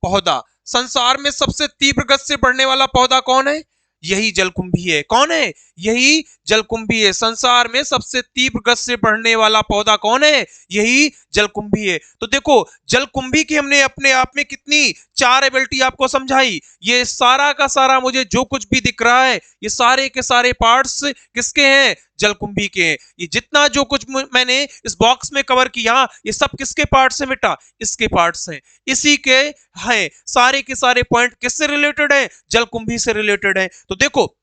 पौधा, संसार में सबसे तीव्र गति से बढ़ने वाला पौधा कौन है? यही जलकुंभी है। कौन है? यही जलकुंभी है। संसार में सबसे तीव्र गति से बढ़ने वाला पौधा कौन है? यही जलकुंभी है। तो देखो जलकुंभी की हमने अपने आप में कितनी चार एबिलिटी आपको समझाई। ये सारा का सारा मुझे जो कुछ भी दिख रहा है ये सारे के सारे पार्ट्स किसके हैं? जलकुंभी के हैं। ये जितना जो कुछ मैंने इस बॉक्स में कवर किया ये सब किसके पार्ट्स हैं बेटा? इसके पार्ट्स हैं, इसी के हैं। सारे के सारे पॉइंट किससे रिलेटेड है? जलकुंभी से रिलेटेड है। तो देखो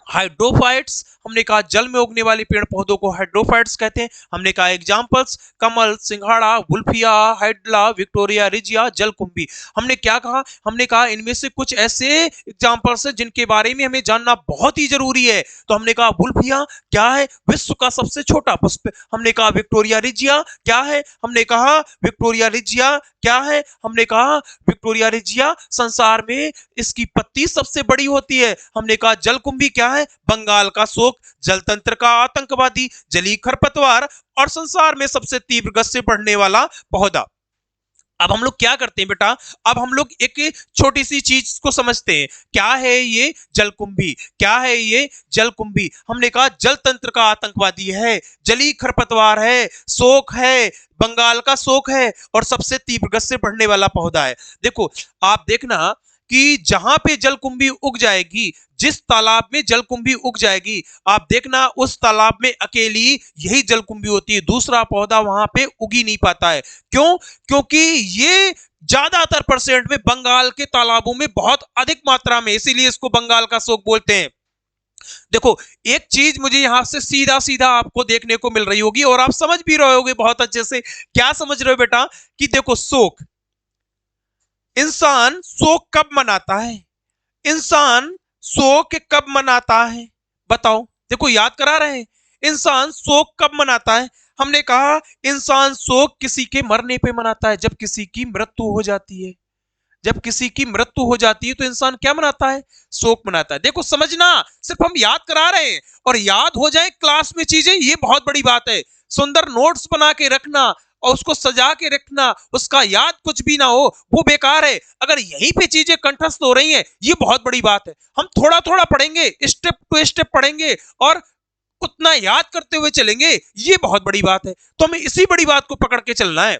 हाइड्रोफाइट्स, हमने कहा जल में उगने वाले पेड़ पौधों को हाइड्रोफाइट्स कहते हैं। हमने कहा एग्जांपल्स कमल, सिंघाड़ा, वुल्फिया, हाइड्ला, विक्टोरिया, रिजिया, जलकुंभी। हमने क्या कहा? हमने कहा इनमें से कुछ ऐसे एग्जांपल्स हैं जिनके बारे में हमें जानना बहुत ही जरूरी है। तो हमने कहा वुल्फिया क्या है? विश्व का सबसे छोटा पुष्प। हमने कहा विक्टोरिया रिजिया क्या है? हमने कहा विक्टोरिया रिजिया क्या है? हमने कहा विक्टोरिया रिजिया संसार में इसकी पत्ती सबसे बड़ी होती है। हमने कहा जलकुंभी क्या है? बंगाल का शोक, जलतंत्र का आतंकवादी, जलीय खरपतवार और संसार में सबसे तीव्र गति से बढ़ने वाला पौधा। अब हम लोग क्या करते हैं बेटा? अब हम लोग एक छोटी सी चीज को समझते हैं। क्या है ये जलकुंभी? क्या है ये जलकुंभी? हमने कहा जल तंत्र का आतंकवादी है, जलीय खरपतवार है, शोक है, बंगाल का शोक है और सबसे तीव्र गति से बढ़ने वाला पौधा है। देखो आप देखना कि जहां पे जलकुंभी उग जाएगी, जिस तालाब में जलकुंभी उग जाएगी, आप देखना उस तालाब में अकेली यही जलकुंभी होती है, दूसरा पौधा वहां पे उग ही नहीं पाता है। क्यों? क्योंकि ये ज्यादातर परसेंट में बंगाल के तालाबों में बहुत अधिक मात्रा में, इसीलिए इसको बंगाल का शोक बोलते हैं। देखो एक चीज मुझे यहां से सीधा सीधा आपको देखने को मिल रही होगी और आप समझ भी रहे होगे बहुत अच्छे से। क्या समझ रहे हो बेटा? कि देखो शोक, इंसान शोक कब मनाता है? इंसान शोक कब मनाता है? बताओ। देखो याद करा रहे हैं, इंसान शोक कब मनाता है? हमने कहा इंसान शोक किसी के मरने पे मनाता है, जब किसी की मृत्यु हो जाती है। जब किसी की मृत्यु हो जाती है तो इंसान क्या मनाता है? शोक मनाता है। देखो समझना, सिर्फ हम याद करा रहे हैं और याद हो जाए क्लास में चीजें, ये बहुत बड़ी बात है। सुंदर नोट्स बना के रखना और उसको सजा के रखना, उसका याद कुछ भी ना हो वो बेकार है। अगर यहीं पे चीजें कंठस्थ हो रही हैं ये बहुत बड़ी बात है। हम थोड़ा थोड़ा पढ़ेंगे, स्टेप टू स्टेप पढ़ेंगे और उतना याद करते हुए चलेंगे, ये बहुत बड़ी बात है। तो हमें इसी बड़ी बात को पकड़ के चलना है।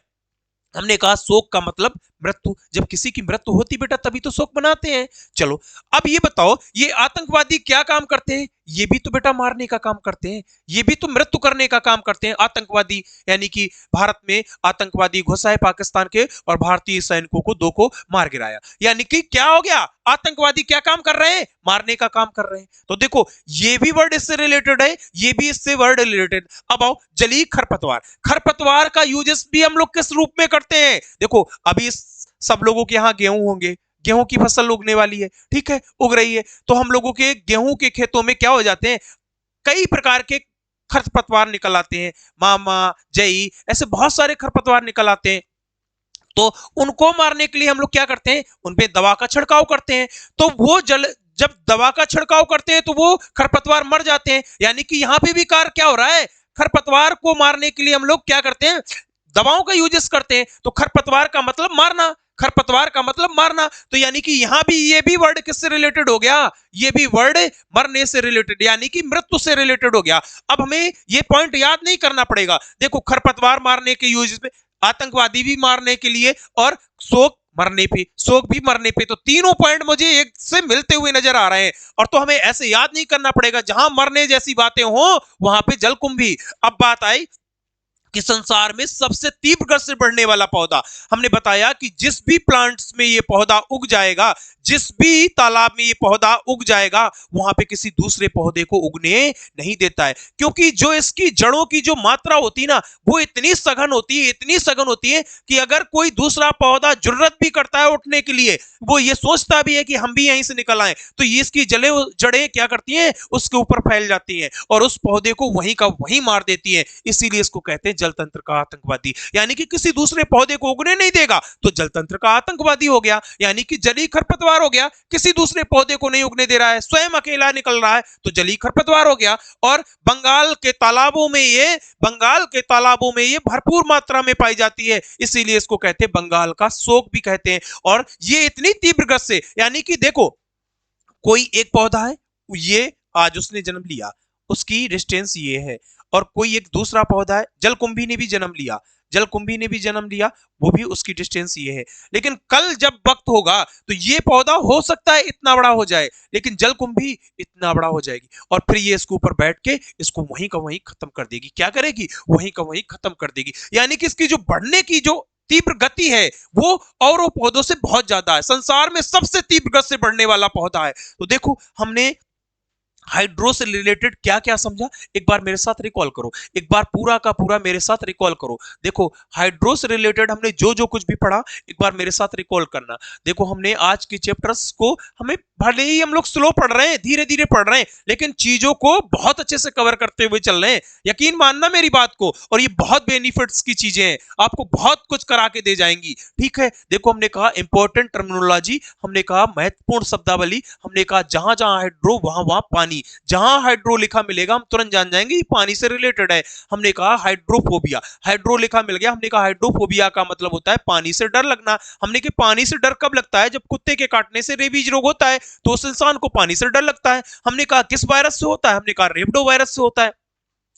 हमने कहा शोक का मतलब मृत्यु, जब किसी की मृत्यु होती बेटा तभी तो शोक मनाते हैं। चलो अब ये बताओ ये आतंकवादी क्या काम करते हैं? ये भी तो बेटा मारने का काम करते हैं, ये भी तो मृत्यु करने का काम करते हैं आतंकवादी। यानी कि भारत में आतंकवादी घुसा है पाकिस्तान के और भारतीय सैनिकों को दो को मार गिराया। यानी कि क्या हो गया? आतंकवादी क्या काम कर रहे हैं? मारने का काम कर रहे हैं। तो देखो ये भी वर्ड इससे रिलेटेड है, ये भी इससे वर्ड रिलेटेड। अब आओ जलीय खरपतवार। खरपतवार का यूजेस भी हम लोग किस रूप में करते हैं? देखो अभी सब लोगों के यहाँ गेहूं होंगे, गेहूं की फसल उगने वाली है, ठीक है, उग रही है। तो हम लोगों के गेहूं के खेतों में क्या हो जाते हैं? कई प्रकार के खरपतवार निकल आते हैं, मामा, जई, ऐसे बहुत सारे खरपतवार निकल आते हैं। तो उनको मारने के लिए हम लोग क्या करते हैं? उनपे दवा का छिड़काव करते हैं। तो वो जब दवा का छिड़काव करते हैं तो वो खरपतवार मर जाते हैं। यानी कि यहाँ पे भी कार्य क्या हो रहा है? खरपतवार को मारने के लिए हम लोग क्या करते हैं? दवाओं का यूजेस करते हैं। तो खरपतवार का मतलब मारना, खरपतवार का मतलब मारना। तो यानी कि यहां भी ये भी वर्ड किससे रिलेटेड हो गया? ये भी वर्ड मरने से रिलेटेड, यानी कि मृत्यु से रिलेटेड हो गया। अब हमें ये पॉइंट याद नहीं करना पड़ेगा। देखो खरपतवार मारने के यूज में, आतंकवादी भी मारने के लिए और शोक मरने पे, शोक भी मरने पे। तो तीनों पॉइंट मुझे एक से मिलते हुए नजर आ रहे हैं। और तो हमें ऐसे याद नहीं करना पड़ेगा, जहां मरने जैसी बातें हो वहां पे जलकुंभी। अब बात आई कि संसार में सबसे तीव्र गति से बढ़ने वाला पौधा। हमने बताया कि जिस भी प्लांट्स में ये पौधा उग जाएगा, जिस भी तालाब में ये पौधा उग जाएगा, वहां पे किसी दूसरे पौधे को उगने नहीं देता है। क्योंकि जो इसकी जड़ों की जो मात्रा होती है ना, वो इतनी सघन होती है, इतनी सघन होती है कि अगर कोई दूसरा पौधा जरूरत भी करता है उठने के लिए, वो ये सोचता भी है कि हम भी यहीं से निकल आए, तो ये इसकी जड़ें क्या करती हैं, उसके ऊपर फैल जाती हैं और उस पौधे को वहीं का वहीं मार देती हैं। इसीलिए इसको कहते हैं जल तंत्र का आतंकवादी। यानी कि किसी दूसरे पौधे को उगने नहीं देगा तो जल तंत्र का आतंकवादी हो गया, यानी कि जलीय खरपतवार हो गया। किसी दूसरे पौधे को नहीं उगने दे रहा है, स्वयं अकेला निकल रहा है, तो जलीय खरपतवार हो गया। और बंगाल के तालाबों में ये भरपूर मात्रा में पाई जाती है, इसीलिए इसको कहते हैं बंगाल का शोक भी कहते हैं। और ये इतनी तीव्र गति से, यानी कि देखो, कोई एक पौधा है, ये आज उसने जन्म लिया, उसकी डिस्टेंस ये है। और कोई एक दूसरा पौधा है, जलकुंभी ने भी जन्म लिया, जलकुंभी ने भी जन्म लिया, वो भी उसकी डिस्टेंस ये है। लेकिन कल जब वक्त होगा तो ये पौधा हो सकता है इतना बड़ा हो जाए, लेकिन जलकुंभी इतना बड़ा हो जाएगी और फिर ये इसके ऊपर बैठ के इसको वहीं का वहीं खत्म कर देगी। क्या करेगी? वहीं का वहीं खत्म कर देगी। यानी कि इसकी जो बढ़ने की जो तीव्र गति है वो औरों पौधों से बहुत ज्यादा है। संसार में सबसे तीव्र गति से बढ़ने वाला पौधा है। तो देखो, हमने हाइड्रो से रिलेटेड क्या क्या समझा, एक बार मेरे साथ रिकॉल करो, एक बार पूरा का पूरा मेरे साथ रिकॉल करो। देखो, हाइड्रो से रिलेटेड हमने जो जो कुछ भी पढ़ा, एक बार मेरे साथ रिकॉल करना। देखो, हमने आज की चैप्टर्स को, हमें भले ही हम लोग स्लो पढ़ रहे हैं, धीरे धीरे पढ़ रहे हैं, लेकिन चीजों को बहुत अच्छे से कवर करते हुए चल रहे हैं। यकीन मानना मेरी बात को, और ये बहुत बेनिफिट्स की चीजें हैं, आपको बहुत कुछ करा के दे जाएंगी। ठीक है, देखो, हमने कहा इंपॉर्टेंट टर्मिनोलॉजी, हमने कहा महत्वपूर्ण शब्दावली, हमने कहा जहां जहां हाइड्रो वहां वहां पानी, जहां हाइड्रो लिखा मिलेगा हम तुरंत जान जाएंगे ये पानी से रिलेटेड है। हमने कहा हाइड्रोफोबिया, हाइड्रो लिखा मिल गया, हमने कहा हाइड्रोफोबिया का मतलब होता है पानी से डर लगना। हमने कहा पानी से डर कब लगता है? जब कुत्ते के काटने से रेबीज रोग होता है तो उस इंसान को पानी से डर लगता है। हमने कहा किस वायरस से होता है? हमने कहा रेबडो वायरस से होता है।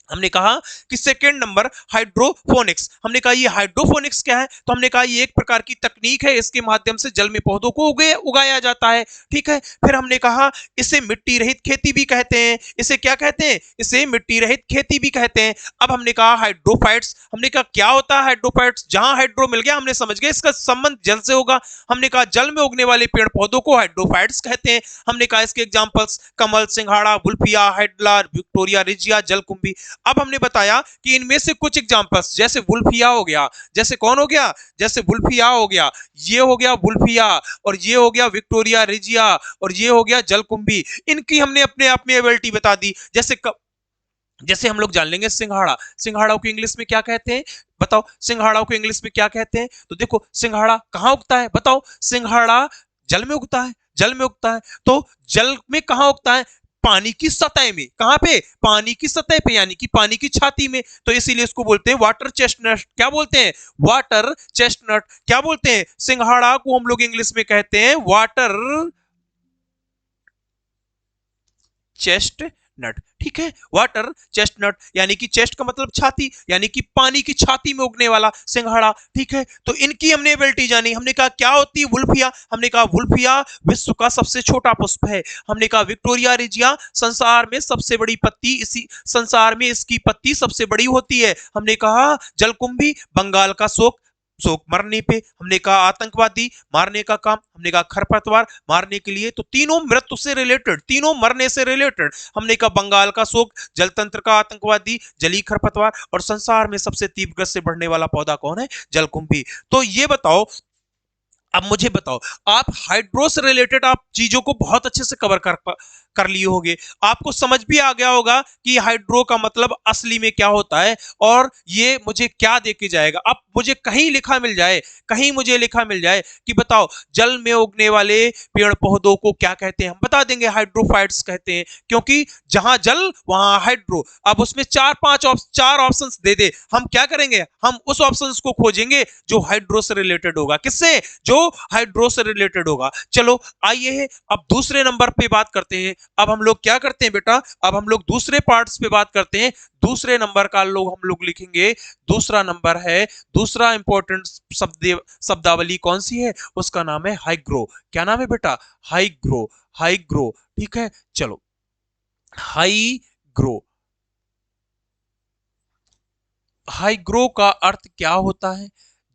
हमने कहा कि सेकेंड नंबर हाइड्रोफोनिक्स, हमने कहा ये हाइड्रोफोनिक्स क्या है? तो हमने कहा ये एक प्रकार की तकनीक है, इसके माध्यम से जल में पौधों को उगाया जाता है। ठीक है, फिर हमने कहा इसे मिट्टी रहित खेती भी कहते हैं। इसे क्या कहते हैं? इसे मिट्टी रहित खेती भी कहते हैं। अब हमने कहा हाइड्रोफाइट्स, हमने कहा क्या होता है हाइड्रोफाइट्स? जहां हाइड्रो मिल गया हमने समझ गया इसका संबंध जल से होगा। हमने कहा जल में उगने वाले पेड़ पौधों को हाइड्रोफाइट्स कहते हैं। हमने कहा इसके एग्जांपल्स कमल, सिंघाड़ा, वुल्फिया, हाइड्ला, विक्टोरिया रिजिया, जलकुंभी। अब हमने बताया कि इनमें से कुछ एग्जांपल्स, जैसे वुल्फिया हो गया, जैसे कौन हो गया? जैसे वुल्फिया हो गया, ये हो गया वुल्फिया, और ये हो गया विक्टोरिया रिजिया, और ये हो गया जलकुंभी। इनकी हमने अपने आप में एबिलिटी बता दी। जैसे हम लोग जान लेंगे सिंघाड़ा, सिंघाड़ा को इंग्लिश में क्या कहते हैं? बताओ, सिंघाड़ा को इंग्लिश में क्या कहते हैं? तो देखो, सिंघाड़ा कहां उगता है? बताओ, सिंघाड़ा जल में उगता है, जल में उगता है। तो जल में कहां उगता है? पानी की सतह में। कहां पे? पानी की सतह पे, यानी कि पानी की छाती में। तो इसीलिए इसको बोलते हैं वाटर चेस्टनट। क्या बोलते हैं? Water chestnut. क्या बोलते हैं? सिंघाड़ा को हम लोग इंग्लिश में कहते हैं वाटर चेस्टनट। ठीक है, वाटर चेस्टनट, यानी कि चेस्ट का मतलब छाती, यानी कि पानी की छाती में उगने वाला सिंघाड़ा। ठीक है, तो इनकी हमने एबिलिटी जानी। हमने कहा क्या होती है वुल्फिया? हमने कहा वुल्फिया विश्व का सबसे छोटा पुष्प है। हमने कहा विक्टोरिया रिजिया संसार में सबसे बड़ी पत्ती, इसी संसार में इसकी पत्ती सबसे बड़ी होती है। हमने कहा जलकुंभी बंगाल का शोक, शोक मरने पे। हमने कहा आतंकवादी, मारने का काम। हमने कहा खरपतवार, मारने के लिए। तो तीनों मृत्यु से रिलेटेड, तीनों मरने से रिलेटेड। हमने कहा बंगाल का शोक, जलतंत्र का आतंकवादी, जलीय खरपतवार, और संसार में सबसे तीव्र गति से बढ़ने वाला पौधा कौन है? जलकुंभी। तो ये बताओ, अब मुझे बताओ, आप हाइड्रो से रिलेटेड आप चीजों को बहुत अच्छे से कवर कर लिए होंगे। आपको समझ भी आ गया होगा कि हाइड्रो का मतलब असली में क्या होता है और ये मुझे क्या दे के जाएगा। अब मुझे कहीं लिखा मिल जाए, कहीं मुझे लिखा मिल जाए कि बताओ जल में उगने वाले पेड़ पौधों को क्या कहते हैं, हम बता देंगे हाइड्रोफाइट्स कहते हैं, क्योंकि जहां जल वहां हाइड्रो। अब उसमें चार ऑप्शंस दे दे, हम क्या करेंगे? हम उस ऑप्शंस को खोजेंगे जो हाइड्रो से रिलेटेड होगा। किससे? जो हाइड्रो से रिलेटेड होगा। चलो आइए अब दूसरे नंबर पे बात करते हैं। अब हम लोग क्या करते हैं बेटा, अब हम लोग दूसरे पार्ट्स पे बात करते हैं। दूसरे नंबर का लोग हम लोग लिखेंगे, दूसरा नंबर है, दूसरा इंपॉर्टेंट शब्दावली कौन सी है, उसका नाम है हाइग्रो। क्या नाम है बेटा, हाइग्रो, हाइग्रो। ठीक है, चलो हाइग्रो। हाइग्रो का अर्थ क्या होता है,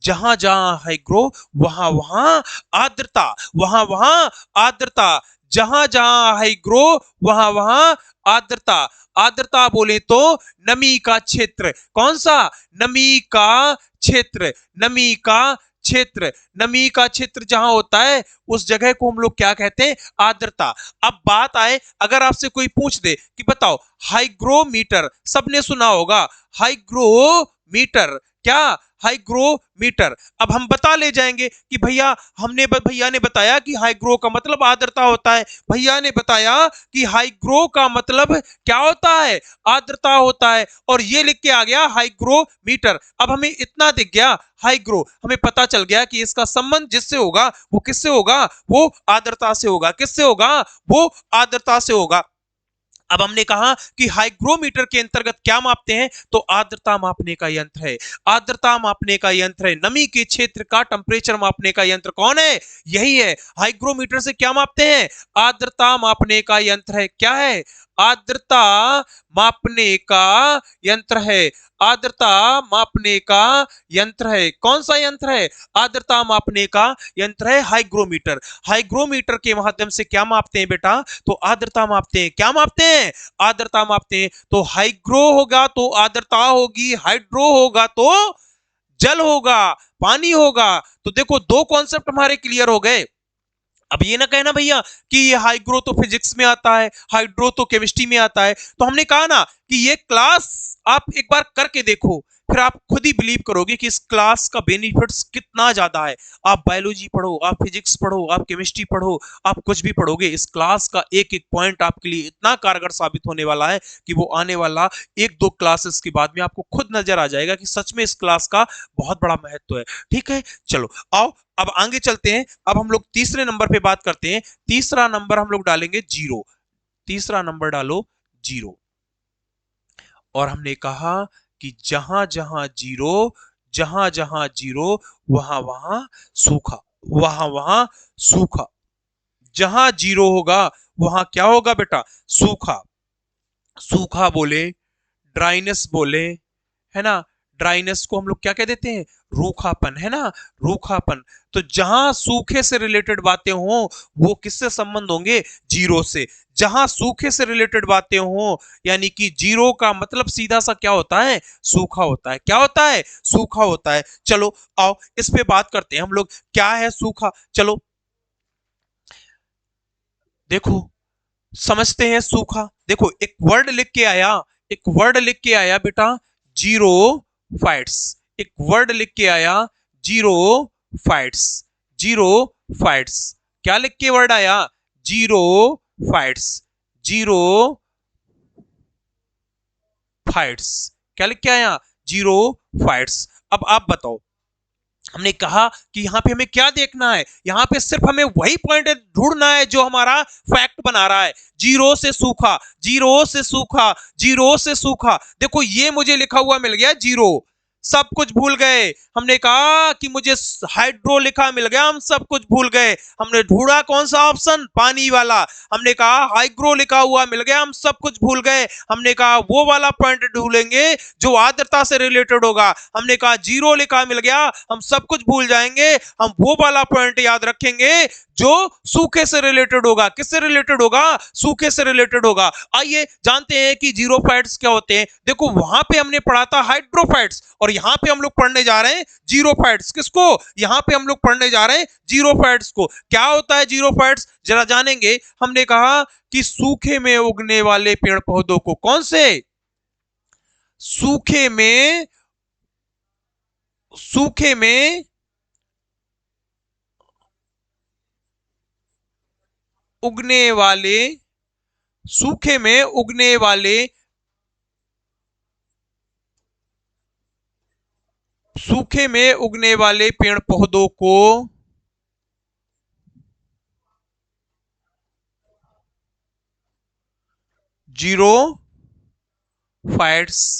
जहां जहां हाइग्रो वहां वहां आर्द्रता, वहां वहां आर्द्रता, जहां जहां हाइग्रो वहां वहां आर्द्रता। आर्द्रता बोले तो नमी का क्षेत्र, कौन सा, नमी का क्षेत्र, नमी का क्षेत्र, नमी का क्षेत्र जहां होता है उस जगह को हम लोग क्या कहते हैं, आर्द्रता। अब बात आए, अगर आपसे कोई पूछ दे कि बताओ हाइग्रोमीटर, सबने सुना होगा हाइग्रोमीटर, क्या, हाइग्रोमीटर। अब हम बता ले जाएंगे कि भैया भैया ने बताया कि हाइग्रो का मतलब आर्द्रता होता है, भैया ने बताया कि हाइग्रो का मतलब क्या होता है, आर्द्रता होता है, और ये लिख के आ गया हाइग्रोमीटर। अब हमें इतना दिख गया हाइग्रो, हमें पता चल गया कि इसका संबंध जिससे होगा वो किससे होगा, वो आर्द्रता से होगा। किससे होगा, वो आर्द्रता से होगा। अब हमने कहा कि हाइग्रोमीटर के अंतर्गत क्या मापते हैं, तो आर्द्रता मापने का यंत्र है, आर्द्रता मापने का यंत्र है, नमी के क्षेत्र का टेम्परेचर मापने का यंत्र कौन है, यही है। हाइग्रोमीटर से क्या मापते हैं, आर्द्रता मापने का यंत्र है। क्या है, आर्द्रता मापने का यंत्र है, आर्द्रता मापने का यंत्र है। कौन सा यंत्र है, आर्द्रता मापने का यंत्र है हाइग्रोमीटर। हाइग्रोमीटर के माध्यम से क्या मापते हैं बेटा, तो आर्द्रता मापते हैं। क्या मापते हैं, आर्द्रता मापते हैं। तो हाइग्रो होगा तो आर्द्रता होगी, हाइड्रो होगा तो जल होगा, पानी होगा। तो देखो दो कॉन्सेप्ट हमारे क्लियर हो गए। अब ये ना कहना भैया कि ये हाइग्रो तो फिजिक्स में आता है, हाइड्रो तो केमिस्ट्री में आता है। तो हमने कहा ना कि ये क्लास आप एक बार करके देखो, फिर आप खुद ही बिलीव करोगे कि इस क्लास का बेनिफिट्स कितना ज्यादा है। आप बायोलॉजी पढ़ो, आप फिजिक्स पढ़ो, आप केमिस्ट्री पढ़ो, आप कुछ भी पढ़ोगे, इस क्लास का एक एक पॉइंट आपके लिए इतना कारगर साबित होने वाला है कि वो आने वाला एक दो क्लासेस के बाद में आपको खुद नजर आ जाएगा कि सच में इस क्लास का बहुत बड़ा महत्व है। ठीक है, चलो आओ अब आगे चलते हैं। अब हम लोग तीसरे नंबर पे बात करते हैं। तीसरा नंबर हम लोग डालेंगे जीरो, तीसरा नंबर डालो जीरो। और हमने कहा कि जहां जहां जीरो, जहां जहां जीरो वहां वहां सूखा, वहां वहां सूखा। जहां जीरो होगा वहां क्या होगा बेटा, सूखा। सूखा बोले, ड्राइनेस बोले, है ना, ड्राइनेस को हम लोग क्या कह देते हैं, रूखापन, है ना, रूखापन। तो जहां सूखे से रिलेटेड बातें हो वो किससे संबंध होंगे, जीरो से। जहां सूखे से रिलेटेड बातें हो, यानी कि जीरो का मतलब सीधा सा क्या होता है, सूखा होता है। क्या होता है, सूखा होता है। चलो आओ इस पे बात करते हैं हम लोग, क्या है सूखा। चलो देखो समझते हैं सूखा। देखो एक वर्ड लिख के आया, एक वर्ड लिख के आया बेटा, जीरो फाइट्स। एक वर्ड लिख के आया, जीरो फाइट्स, जीरो फाइट्स। क्या लिख के वर्ड आया, जीरो फाइट्स, जीरो फाइट्स। क्या लिख के आया, जीरो फाइट्स। अब आप बताओ, हमने कहा कि यहां पे हमें क्या देखना है, यहां पे सिर्फ हमें वही पॉइंट ढूंढना है जो हमारा फैक्ट बना रहा है। जीरो से सूखा, जीरो से सूखा, जीरो से सूखा। देखो ये मुझे लिखा हुआ मिल गया जीरो, सब कुछ भूल गए। हमने कहा कि मुझे हाइड्रो लिखा मिल गया, हम सब कुछ भूल गए। हमने ढूंढा कौन सा ऑप्शन, पानी वाला। हमने कहा हाइग्रो लिखा हुआ मिल गया, हम सब कुछ भूल गए। हमने कहा वो वाला पॉइंट ढूंढेंगे जो आर्द्रता से रिलेटेड होगा। हमने कहा जीरो लिखा मिल गया, हम सब कुछ भूल जाएंगे। हम वो वाला पॉइंट याद रखेंगे जो सूखे से रिलेटेड होगा। किससे रिलेटेड होगा, सूखे से रिलेटेड होगा। आइए जानते हैं कि जीरोफाइट्स क्या होते हैं। देखो वहां पे हमने पढ़ा था हाइड्रोफाइट्स, और यहां पे हम लोग पढ़ने जा रहे हैं जीरोफाइट्स। किसको, यहां पे हम लोग पढ़ने जा रहे हैं जीरोफाइट्स को। क्या होता है जीरोफाइट्स, जरा जानेंगे। हमने कहा कि सूखे में उगने वाले पेड़ पौधों को, कौन से, सूखे में, सूखे में उगने वाले, सूखे में उगने वाले, सूखे में उगने वाले पेड़ पौधों को जीरो फाइट्स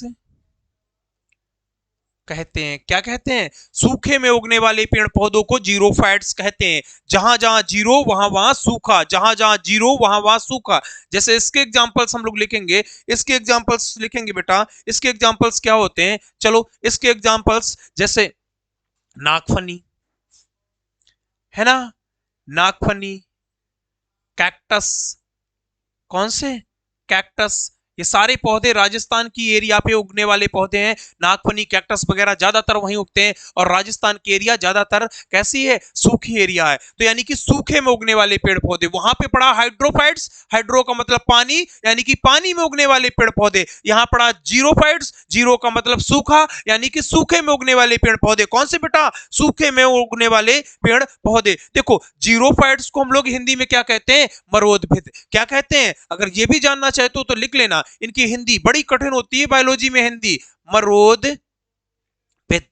कहते हैं। क्या कहते हैं? सूखे में उगने वाले पेड़ पौधों को जीरोफाइट्स कहते हैं। जहां जहां जीरो वहां वहां सूखा, जहां जहां जीरो वहां वहां सूखा। जैसे इसके एग्जांपल्स हम लोग लिखेंगे, इसके एग्जांपल्स लिखेंगे बेटा। इसके एग्जांपल्स क्या होते हैं? चलो इसके एग्जांपल्स, जैसे नागफनी है ना, नागफनी, कैक्टस। कौन से? कैक्टस। ये सारे पौधे राजस्थान की एरिया पे उगने वाले पौधे हैं। नागफनी, कैक्टस वगैरह ज्यादातर वहीं उगते हैं। और राजस्थान की एरिया ज्यादातर कैसी है? सूखी एरिया है। तो यानी कि सूखे में उगने वाले पेड़ पौधे। वहां पे पड़ा हाइड्रोफाइट्स, हाइड्रो का मतलब पानी, यानी कि पानी में उगने वाले पेड़ पौधे। यहां पड़ा जीरोफाइट्स, जीरो का मतलब सूखा, यानी कि सूखे में उगने वाले पेड़ पौधे। कौन से बेटा? सूखे में उगने वाले पेड़ पौधे। देखो जीरोफाइट्स को हम लोग हिंदी में क्या कहते हैं? मरोदभिद। क्या कहते हैं? अगर ये भी जानना चाहते हो तो लिख लेना, इनकी हिंदी बड़ी कठिन होती है बायोलॉजी में हिंदी। मरोद भिद,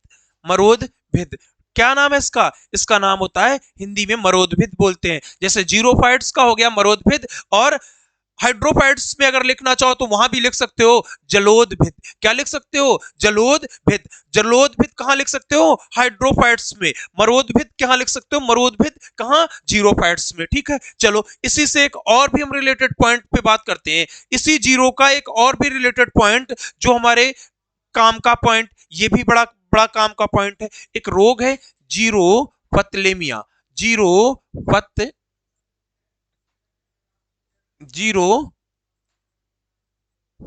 मरोद भिद। क्या नाम है इसका? इसका नाम होता है हिंदी में मरोदभिद बोलते हैं। जैसे जीरोफाइट्स का हो गया मरोदभिद, और हाइड्रोफाइट्स में अगर लिखना चाहो तो वहां भी लिख सकते हो जलोदभिद। क्या लिख सकते हो? जलोदभिद। जलोदभिद कहां लिख सकते हो? हाइड्रोफाइट्स में। मरोदभिद कहां लिख सकते हो? मरोदभिद कहां? जीरोफाइट्स में। ठीक है, चलो इसी से एक और भी हम रिलेटेड पॉइंट पे बात करते हैं। इसी जीरो का एक और भी रिलेटेड पॉइंट, जो हमारे काम का पॉइंट, ये भी बड़ा बड़ा काम का पॉइंट है। एक रोग है जीरो पतलेमिया। जीरो पत जीरो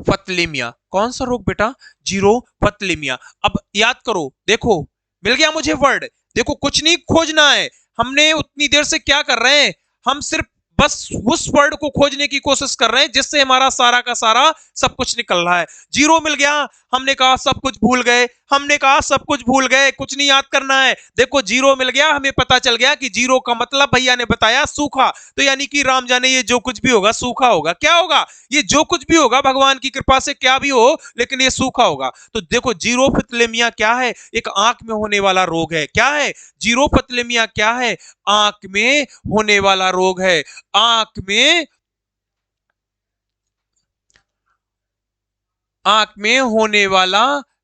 पतलेमिया। कौन सा रोग बेटा? जीरो पतलेमिया। अब याद करो, देखो मिल गया मुझे वर्ड। देखो कुछ नहीं खोजना है, हमने उतनी देर से क्या कर रहे हैं? हम सिर्फ बस उस वर्ड को खोजने की कोशिश कर रहे हैं जिससे हमारा सारा का सारा सब कुछ निकल रहा है। जीरो मिल गया, हमने कहा सब कुछ भूल गए। हमने कहा सब कुछ भूल गए, कुछ नहीं याद करना है। देखो जीरो मिल गया, हमें पता चल गया कि जीरो का मतलब भैया ने बताया सूखा। तो यानी कि राम जाने ये जो कुछ भी होगा सूखा होगा। क्या होगा? ये जो कुछ भी होगा भगवान की कृपा से क्या भी हो, लेकिन ये सूखा होगा। तो देखो जीरोपथलेमिया क्या है? एक आंख में होने वाला रोग है। क्या है? जीरोपथलेमिया क्या है? आंख में होने वाला रोग है। आंख में होने वाला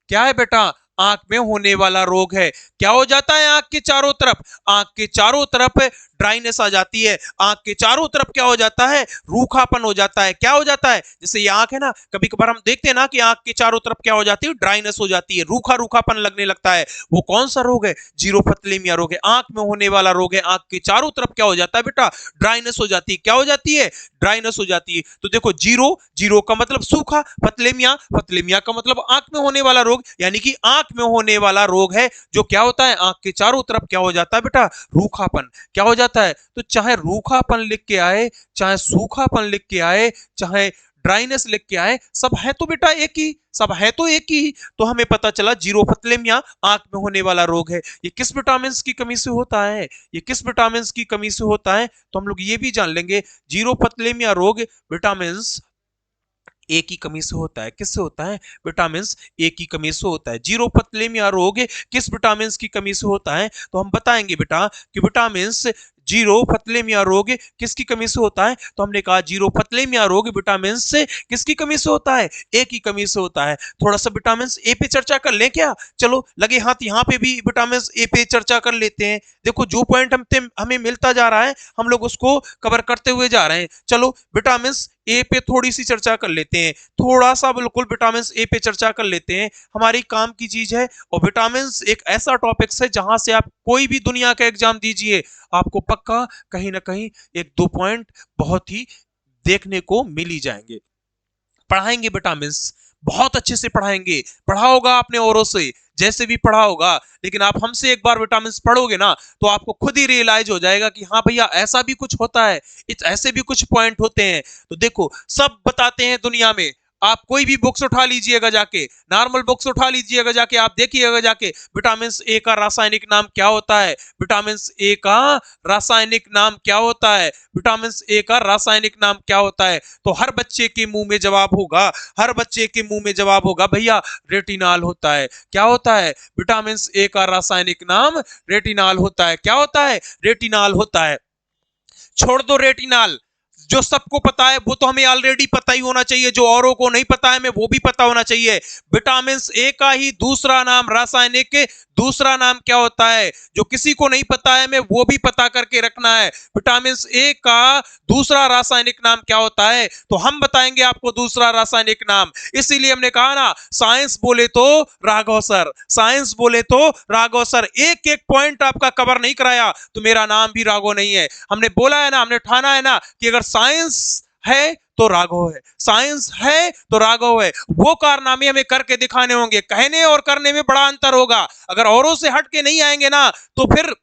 क्या है बेटा? आंख में होने वाला रोग है। क्या हो जाता है आंख के चारों तरफ? आंख के चारों तरफ ड्राइनेस आ जाती है। आंख के चारों तरफ क्या हो जाता है? रूखापन हो जाता है। क्या हो जाता है? जैसे ये आंख है ना, कभी कभार हम देखते हैं ना कि आंख के चारों तरफ क्या हो जाती है? ड्राइनेस हो जाती है, रूखा रूखापन लगने लगता है। वो कौन सा रोग है? जीरोपथलेमिया रोग है। आंख में होने वाला रोग है। आंख के चारों तरफ क्या हो जाता है बेटा? ड्राइनेस हो जाती है। क्या हो जाती है? ड्राइनेस हो जाती है। तो देखो जीरो, जीरो का मतलब सूखा, पतलेमिया, पतलेमिया का मतलब आंख में होने वाला रोग, यानी कि आंख में होने वाला रोग है। जो क्या होता है? आंख के चारों तरफ क्या हो जाता है बेटा? रूखापन। क्या हो जाता है? तो चाहे रूखापन लिख के आए, चाहे सूखापन लिख के आए, चाहे ड्राइनेस लिख के आए, सब है तो बेटा एक ही, सब है तो एक ही। तो हमें पता चला जीरोपथलेमिया आंख में होने वाला रोग है। ये किस विटामिन की कमी से होता है? ये किस विटामिन की कमी से होता है? तो हम लोग ये भी जान लेंगे, जीरोपथलेमिया रोग विटामिन ए की कमी से होता है। किससे होता है? विटामिन ए की कमी से होता है। जीरोपथलेमिया रोग किस विटामिन की कमी से होता है? तो हम बताएंगे बेटा कि विटामिन जीरोपथलेमिया रोग किसकी कमी से होता है? तो हमने कहा जीरोपथलेमिया रोग विटामिन से किसकी कमी से होता है? ए की कमी से होता है। थोड़ा सा विटामिन ए पे चर्चा कर लें क्या? चलो लगे हाथ यहाँ पे भी विटामिन ए पे चर्चा कर लेते हैं। देखो जो पॉइंट हमें मिलता जा रहा है, हम लोग उसको कवर करते हुए जा रहे हैं। चलो विटामिन ए पे थोड़ी सी चर्चा कर लेते हैं, थोड़ा सा बिल्कुल विटामिन ए पे चर्चा कर लेते हैं। हमारी काम की चीज है, और विटामिन एक ऐसा टॉपिक है जहां से आप कोई भी दुनिया का एग्जाम दीजिए, आपको पक्का कहीं ना कहीं एक दो पॉइंट बहुत ही देखने को मिल ही जाएंगे। पढ़ाएंगे विटामिन, बहुत अच्छे से पढ़ाएंगे। पढ़ा होगा आपने औरों से, जैसे भी पढ़ा होगा, लेकिन आप हमसे एक बार विटामिन पढ़ोगे ना, तो आपको खुद ही रियलाइज हो जाएगा कि हाँ भैया ऐसा भी कुछ होता है, ऐसे भी कुछ पॉइंट होते हैं। तो देखो सब बताते हैं दुनिया में। आप कोई भी बुक्स उठा लीजिएगा जाके, नॉर्मल बुक्स उठा लीजिएगा जाके, आप देखिएगा जाके विटामिन ए का रासायनिक नाम क्या होता है? विटामिन ए का रासायनिक नाम क्या होता है? विटामिन ए का रासायनिक नाम क्या होता है? तो हर बच्चे के मुंह में जवाब होगा, हर बच्चे के मुंह में जवाब होगा भैया रेटिनॉल होता है। क्या होता है? विटामिन ए का रासायनिक नाम रेटिनॉल होता है। क्या होता है? रेटिनॉल होता है। छोड़ दो रेटिनॉल, जो सबको पता है वो तो हमें ऑलरेडी पता ही होना चाहिए, जो औरों को नहीं पता है हमें वो भी पता होना चाहिए। विटामिन ए का ही दूसरा नाम, रासायनिक दूसरा नाम क्या होता है, जो किसी को नहीं पता है हमें वो भी पता करके रखना है। विटामिन ए का दूसरा रासायनिक नाम क्या होता है, तो हम बताएंगे आपको दूसरा रासायनिक नाम। इसीलिए हमने कहा ना, साइंस बोले तो राघव सर, साइंस बोले तो राघव सर। एक एक पॉइंट आपका कवर नहीं कराया तो मेरा नाम भी राघव नहीं है। हमने बोला है ना, हमने ठाना है ना कि अगर साइंस है तो राघव है, साइंस है तो राघव है। वो कारनामे हमें करके दिखाने होंगे, कहने और करने में बड़ा अंतर होगा। अगर औरों से हट के नहीं आएंगे ना तो फिर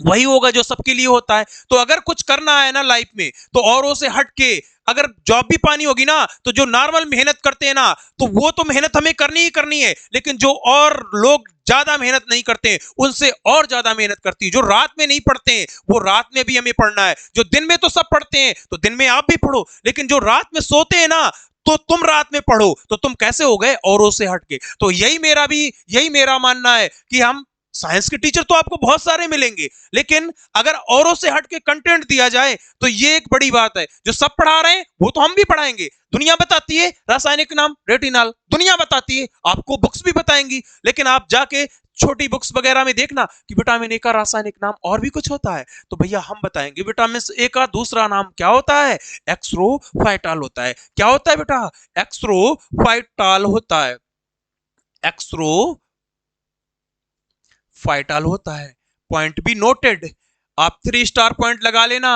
वही होगा जो सबके लिए होता है। तो अगर कुछ करना है ना लाइफ में तो औरों से हट के अगर जॉब भी पानी होगी ना, तो जो नॉर्मल मेहनत करते हैं ना, तो वो तो मेहनत हमें करनी ही करनी है, लेकिन जो और लोग ज्यादा मेहनत नहीं करते हैं उनसे और ज्यादा मेहनत करती है। जो रात में नहीं पढ़ते हैं वो रात में भी हमें पढ़ना है। जो दिन में तो सब पढ़ते हैं तो दिन में आप भी पढ़ो, लेकिन जो रात में सोते हैं ना तो तुम रात में पढ़ो। तो तुम कैसे हो गए, औरों से हटके। तो यही मेरा मानना है कि हम साइंस के टीचर तो आपको बहुत सारे मिलेंगे, लेकिन अगर औरों से हट के कंटेंट दिया जाए तो ये एक बड़ी बात है। जो सब पढ़ा रहे हैं वो तो हम भी पढ़ाएंगे। दुनिया बताती है रासायनिक नाम रेटिनॉल, दुनिया बताती है, आपको बुक्स भी बताएंगी, लेकिन आप जाके छोटी बुक्स वगैरह में देखना कि विटामिन ए का रासायनिक नाम और भी कुछ होता है। तो भैया हम बताएंगे विटामिन ए का दूसरा नाम क्या होता है, एक्सरोफाइटॉल होता है। क्या होता है बेटा, एक्सरोफाइटॉल होता है, एक्सरो फाइटल होता है। पॉइंट भी नोटेड, आप 3 स्टार पॉइंट लगा लेना।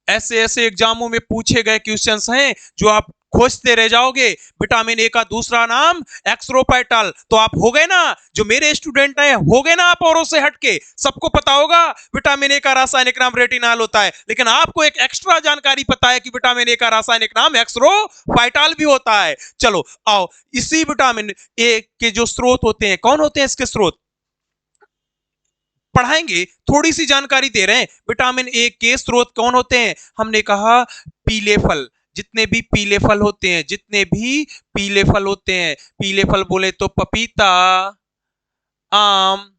ऐसे ऐसे एग्जामों में पूछे गए क्वेश्चंस हैं जो आप खोजते रह जाओगे। विटामिन ए का दूसरा नाम एक्सरोफाइटल, तो आप हो गए ना, जो मेरे स्टूडेंट हैं हो गए ना, आप औरों से हटके। सबको पता होगा विटामिन ए का रासायनिक नाम रेटिनॉल होता है, लेकिन आपको एक एक्स्ट्रा जानकारी पता है कि विटामिन ए का रासायनिक नाम एक्सरोफाइटल भी होता है। चलो आओ, इसी विटामिन ए के जो स्रोत होते हैं, कौन होते हैं इसके स्रोत, पढ़ाएंगे। थोड़ी सी जानकारी दे रहे हैं, विटामिन ए के स्रोत कौन होते हैं। हमने कहा पीले फल, जितने भी पीले फल होते हैं, जितने भी पीले फल होते हैं, पीले फल बोले तो पपीता, आम,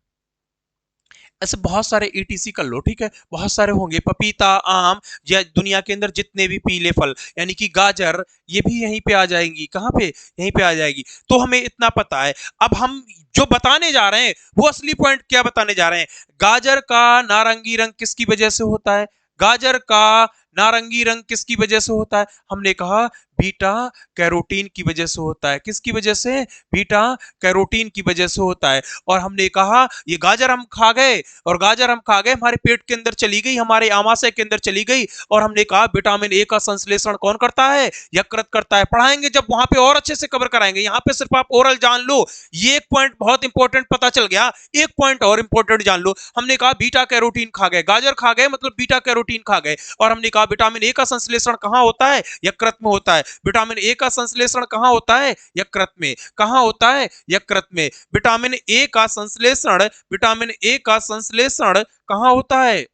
ऐसे बहुत सारे ईटीसी कर लो, ठीक है, बहुत सारे होंगे, पपीता, आम, या दुनिया के अंदर जितने भी पीले फल, यानी कि गाजर, ये भी यहीं पे आ जाएंगी। कहाँ पे, यहीं पे आ जाएगी। तो हमें इतना पता है। अब हम जो बताने जा रहे हैं वो असली पॉइंट क्या बताने जा रहे हैं। गाजर का नारंगी रंग किसकी वजह से होता है, गाजर का नारंगी रंग किसकी वजह से होता है, हमने कहा बीटा कैरोटीन की वजह से होता है। किसकी वजह से, बीटा कैरोटीन की वजह से होता है। और हमने कहा ये गाजर हम खा गए, और गाजर हम खा गए, हमारे पेट के अंदर चली गई, हमारे आमाशय के अंदर चली गई, और हमने कहा विटामिन ए का संश्लेषण कौन करता है, यकृत करता है। पढ़ाएंगे जब वहां पे और अच्छे से कवर कराएंगे, यहाँ पे सिर्फ आप ओरल जान लो। ये एक पॉइंट बहुत इंपॉर्टेंट पता चल गया। एक पॉइंट और इंपॉर्टेंट जान लो, हमने कहा बीटा कैरोटीन खा गए, गाजर खा गए मतलब बीटा कैरोटीन खा गए, और हमने कहा विटामिन ए का संश्लेषण कहां होता है, यकृत में होता है। विटामिन ए का संश्लेषण कहां होता है, यकृत में। कहां होता है, यकृत में। विटामिन ए का संश्लेषण, विटामिन ए का संश्लेषण कहां होता है,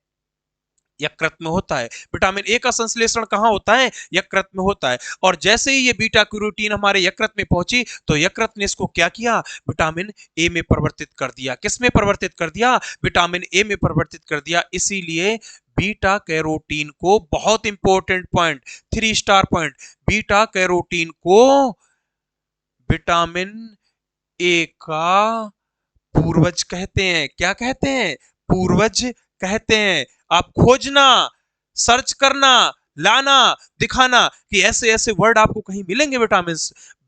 यकृत में होता है। विटामिन ए का संश्लेषण कहां होता है, यकृत में होता है। और जैसे ही ये बीटा कैरोटीन हमारे यकृत में पहुंची तो यकृत ने इसको क्या किया, विटामिन ए में परिवर्तित कर दिया। किस में परिवर्तित कर दिया, विटामिन ए में परिवर्तित कर दिया। इसीलिए बीटा कैरोटीन को, बहुत important point, 3 star point, beta carotene को विटामिन ए का पूर्वज कहते हैं। क्या कहते हैं, पूर्वज कहते हैं। आप खोजना, सर्च करना, लाना, दिखाना कि ऐसे ऐसे वर्ड आपको कहीं मिलेंगे विटामिन।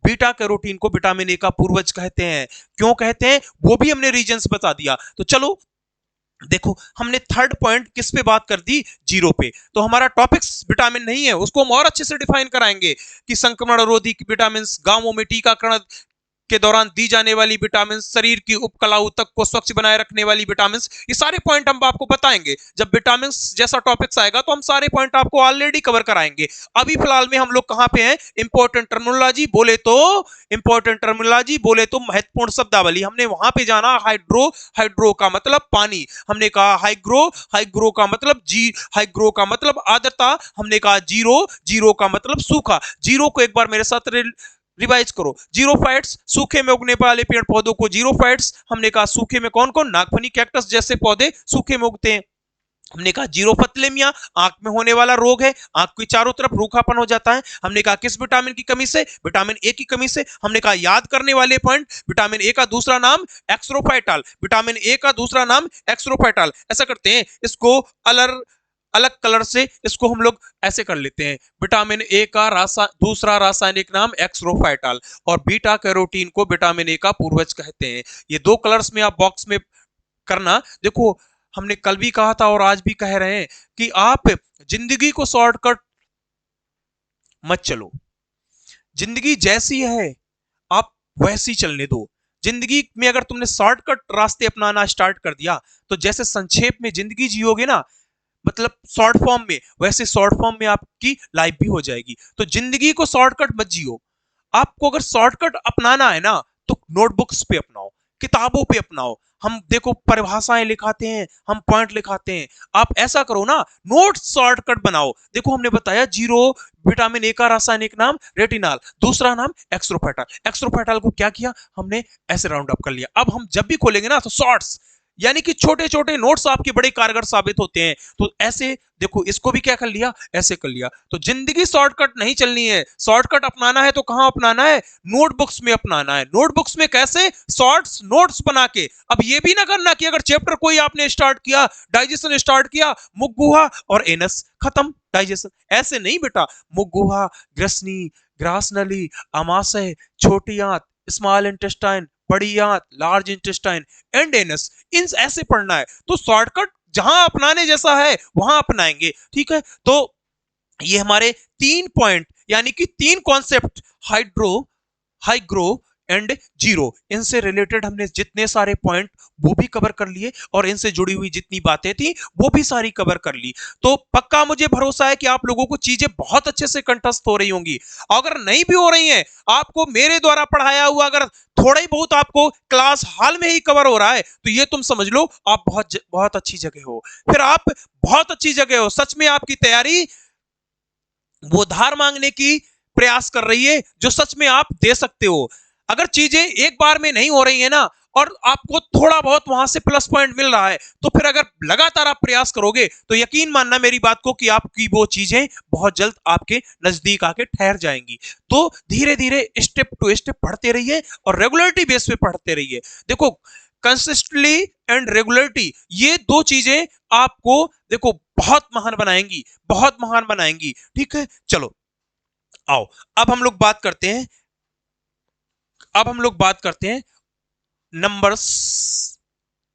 बीटा कैरोटीन को विटामिन ए का पूर्वज कहते हैं। क्यों कहते हैं वो भी हमने रीजंस बता दिया। तो चलो देखो, हमने थर्ड पॉइंट किस पे बात कर दी, जीरो पे। तो हमारा टॉपिक्स विटामिन नहीं है, उसको हम और अच्छे से डिफाइन कराएंगे कि संक्रमण रोधी विटामिन, गांवों में टीकाकरण के दौरान दी जाने वाली विटामिन, शरीर की उपकला ऊतक को स्वच्छ बनाए रखने वाली विटामिन, ये सारे पॉइंट हम आपको बताएंगे। जब विटामिन जैसा टॉपिक्स आएगा तो हम सारे पॉइंट आपको ऑलरेडी कवर कराएंगे। अभी फिलहाल में हम लोग कहां पे हैं, इंपॉर्टेंट टर्मिनोलॉजी बोले तो, इंपॉर्टेंट टर्मिनोलॉजी बोले तो महत्वपूर्ण शब्दावली, हमने वहां पे जाना। हाइड्रो, हाइड्रो का मतलब पानी, हमने कहा हाइग्रो, हाइग्रो का मतलब हाइग्रो का मतलब आर्द्रता, हमने कहा जीरो, जीरो का मतलब सूखा। जीरो को एक बार मेरे साथ रिवाइज करो, जीरोफाइट्स, सूखे में उगने वाले पेड़ पौधों को जीरोफाइट्स। हमने कहा सूखे में कौन कौन, नागफनी, कैक्टस जैसे पौधे सूखे में उगते हैं। हमने कहा जीरोफथलेमिया आंख में होने वाला रोग है, आंख के चारों तरफ रूखापन हो जाता है। हमने कहा किस विटामिन की कमी से? विटामिन ए की कमी से। हमने कहा याद करने वाले पॉइंट, विटामिन ए का दूसरा नाम एक्सरोफाइटाल, विटामिन ए का दूसरा नाम एक्सरोफाइटाल। ऐसा करते हैं, इसको अलग अलग कलर से इसको हम लोग ऐसे कर लेते हैं, विटामिन ए का दूसरा रासायनिक नाम एक्सरोफाइटाल, और बीटा कैरोटीन को विटामिन ए का पूर्वज कहते हैं। ये दो कलर्स में आप बॉक्स में करना। देखो, हमने कल भी कहा था और आज भी कह रहे हैं कि आप जिंदगी को शॉर्टकट मत चलो। जिंदगी जैसी है आप वैसी चलने दो। जिंदगी में अगर तुमने शॉर्टकट रास्ते अपनाना स्टार्ट कर दिया तो जैसे संक्षेप में जिंदगी जियोगे ना, मतलब शॉर्ट फॉर्म में, वैसे शॉर्ट फॉर्म में आपकी लाइफ भी हो जाएगी। तो जिंदगी को शॉर्टकट मत जियो। आपको अगर शॉर्टकट अपनाना है ना तो नोटबुक्स पे अपनाओ, किताबों पे अपनाओ। हम देखो परिभाषाएं लिखाते हैं, हम पॉइंट लिखाते हैं, आप ऐसा करो ना, नोट शॉर्टकट बनाओ। देखो हमने बताया जीरो विटामिन ए का रासायनिक नाम रेटिनॉल, दूसरा नाम एक्सट्रोफेटाल। एक्सट्रोफेटाल को क्या किया हमने? ऐसे राउंड अप कर लिया। अब हम जब भी खोलेंगे ना तो शॉर्ट्स, यानी कि छोटे छोटे नोट्स आपके बड़े कारगर साबित होते हैं। तो ऐसे देखो, इसको भी क्या कर लिया? ऐसे कर लिया। तो जिंदगी शॉर्टकट नहीं चलनी है, शॉर्टकट अपनाना है तो कहां अपनाना है? नोटबुक्स में अपनाना है। नोटबुक्स में कैसे? शॉर्ट्स नोट्स बना के। अब ये भी ना करना कि अगर चैप्टर कोई आपने स्टार्ट किया, डाइजेशन स्टार्ट किया, मुख गुहा और एनस, खत्म डाइजेशन। ऐसे नहीं बेटा, मुख गुहा, ग्रसनी, ग्रासनली, आमाशय, छोटी आंत, स्मॉल इंटेस्टाइन, बड़ी आंत, लार्ज इंटेस्टाइन एंड एनस, इन ऐसे पढ़ना है। तो शॉर्टकट जहां अपनाने जैसा है वहां अपनाएंगे, ठीक है। तो ये हमारे 3 पॉइंट, यानी कि 3 concept, hydro, hygro and zero, इनसे रिलेटेड हमने जितने सारे पॉइंट वो भी कवर कर लिए, और इनसे जुड़ी हुई जितनी बातें थी वो भी सारी कवर कर ली। तो पक्का मुझे भरोसा है कि आप लोगों को चीजें बहुत अच्छे से कंठस्थ हो रही होंगी। अगर नहीं भी हो रही हैं, आपको मेरे द्वारा पढ़ाया हुआ अगर थोड़ा ही बहुत आपको क्लास हाल में ही कवर हो रहा है तो ये तुम समझ लो आप बहुत बहुत अच्छी जगह हो। फिर आप बहुत अच्छी जगह हो, सच में आपकी तैयारी वो धार मांगने की प्रयास कर रही है जो सच में आप दे सकते हो। अगर चीजें एक बार में नहीं हो रही है ना, और आपको थोड़ा बहुत वहां से प्लस पॉइंट मिल रहा है, तो फिर अगर लगातार आप प्रयास करोगे तो यकीन मानना मेरी बात को कि आपकी वो चीजें बहुत जल्द आपके नजदीक आके ठहर जाएंगी। तो धीरे धीरे स्टेप टू स्टेप पढ़ते रहिए और रेगुलरिटी बेस पे पढ़ते रहिए। देखो, कंसिस्टेंटली एंड रेगुलरिटी, ये दो चीजें आपको देखो बहुत महान बनाएंगी, बहुत महान बनाएंगी, ठीक है। चलो आओ, अब हम लोग बात करते हैं, अब हम लोग बात करते हैं नंबर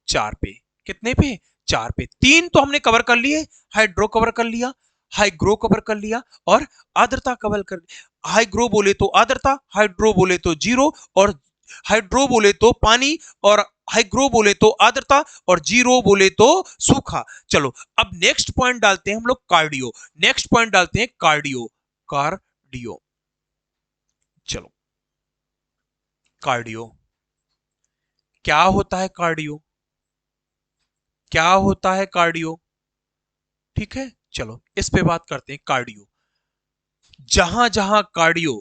4 पे। कितने पे? 4 पे। 3 तो हमने कवर कर लिए, हाइड्रो कवर कर लिया, हाइग्रो कवर कर लिया, और आर्द्रता कवर कर लिया। हाइग्रो बोले तो आर्द्रता, हाइड्रो बोले तो जीरो, और हाइड्रो बोले तो पानी, और हाइग्रो बोले तो आर्द्रता, और जीरो बोले तो सूखा। चलो अब नेक्स्ट पॉइंट डालते हैं हम लोग कार्डियो। नेक्स्ट पॉइंट डालते हैं कार्डियो, कार्डियो। चलो कार्डियो, क्या होता है कार्डियो? क्या होता है कार्डियो? ठीक है, चलो इस पे बात करते हैं। कार्डियो, जहां जहां कार्डियो,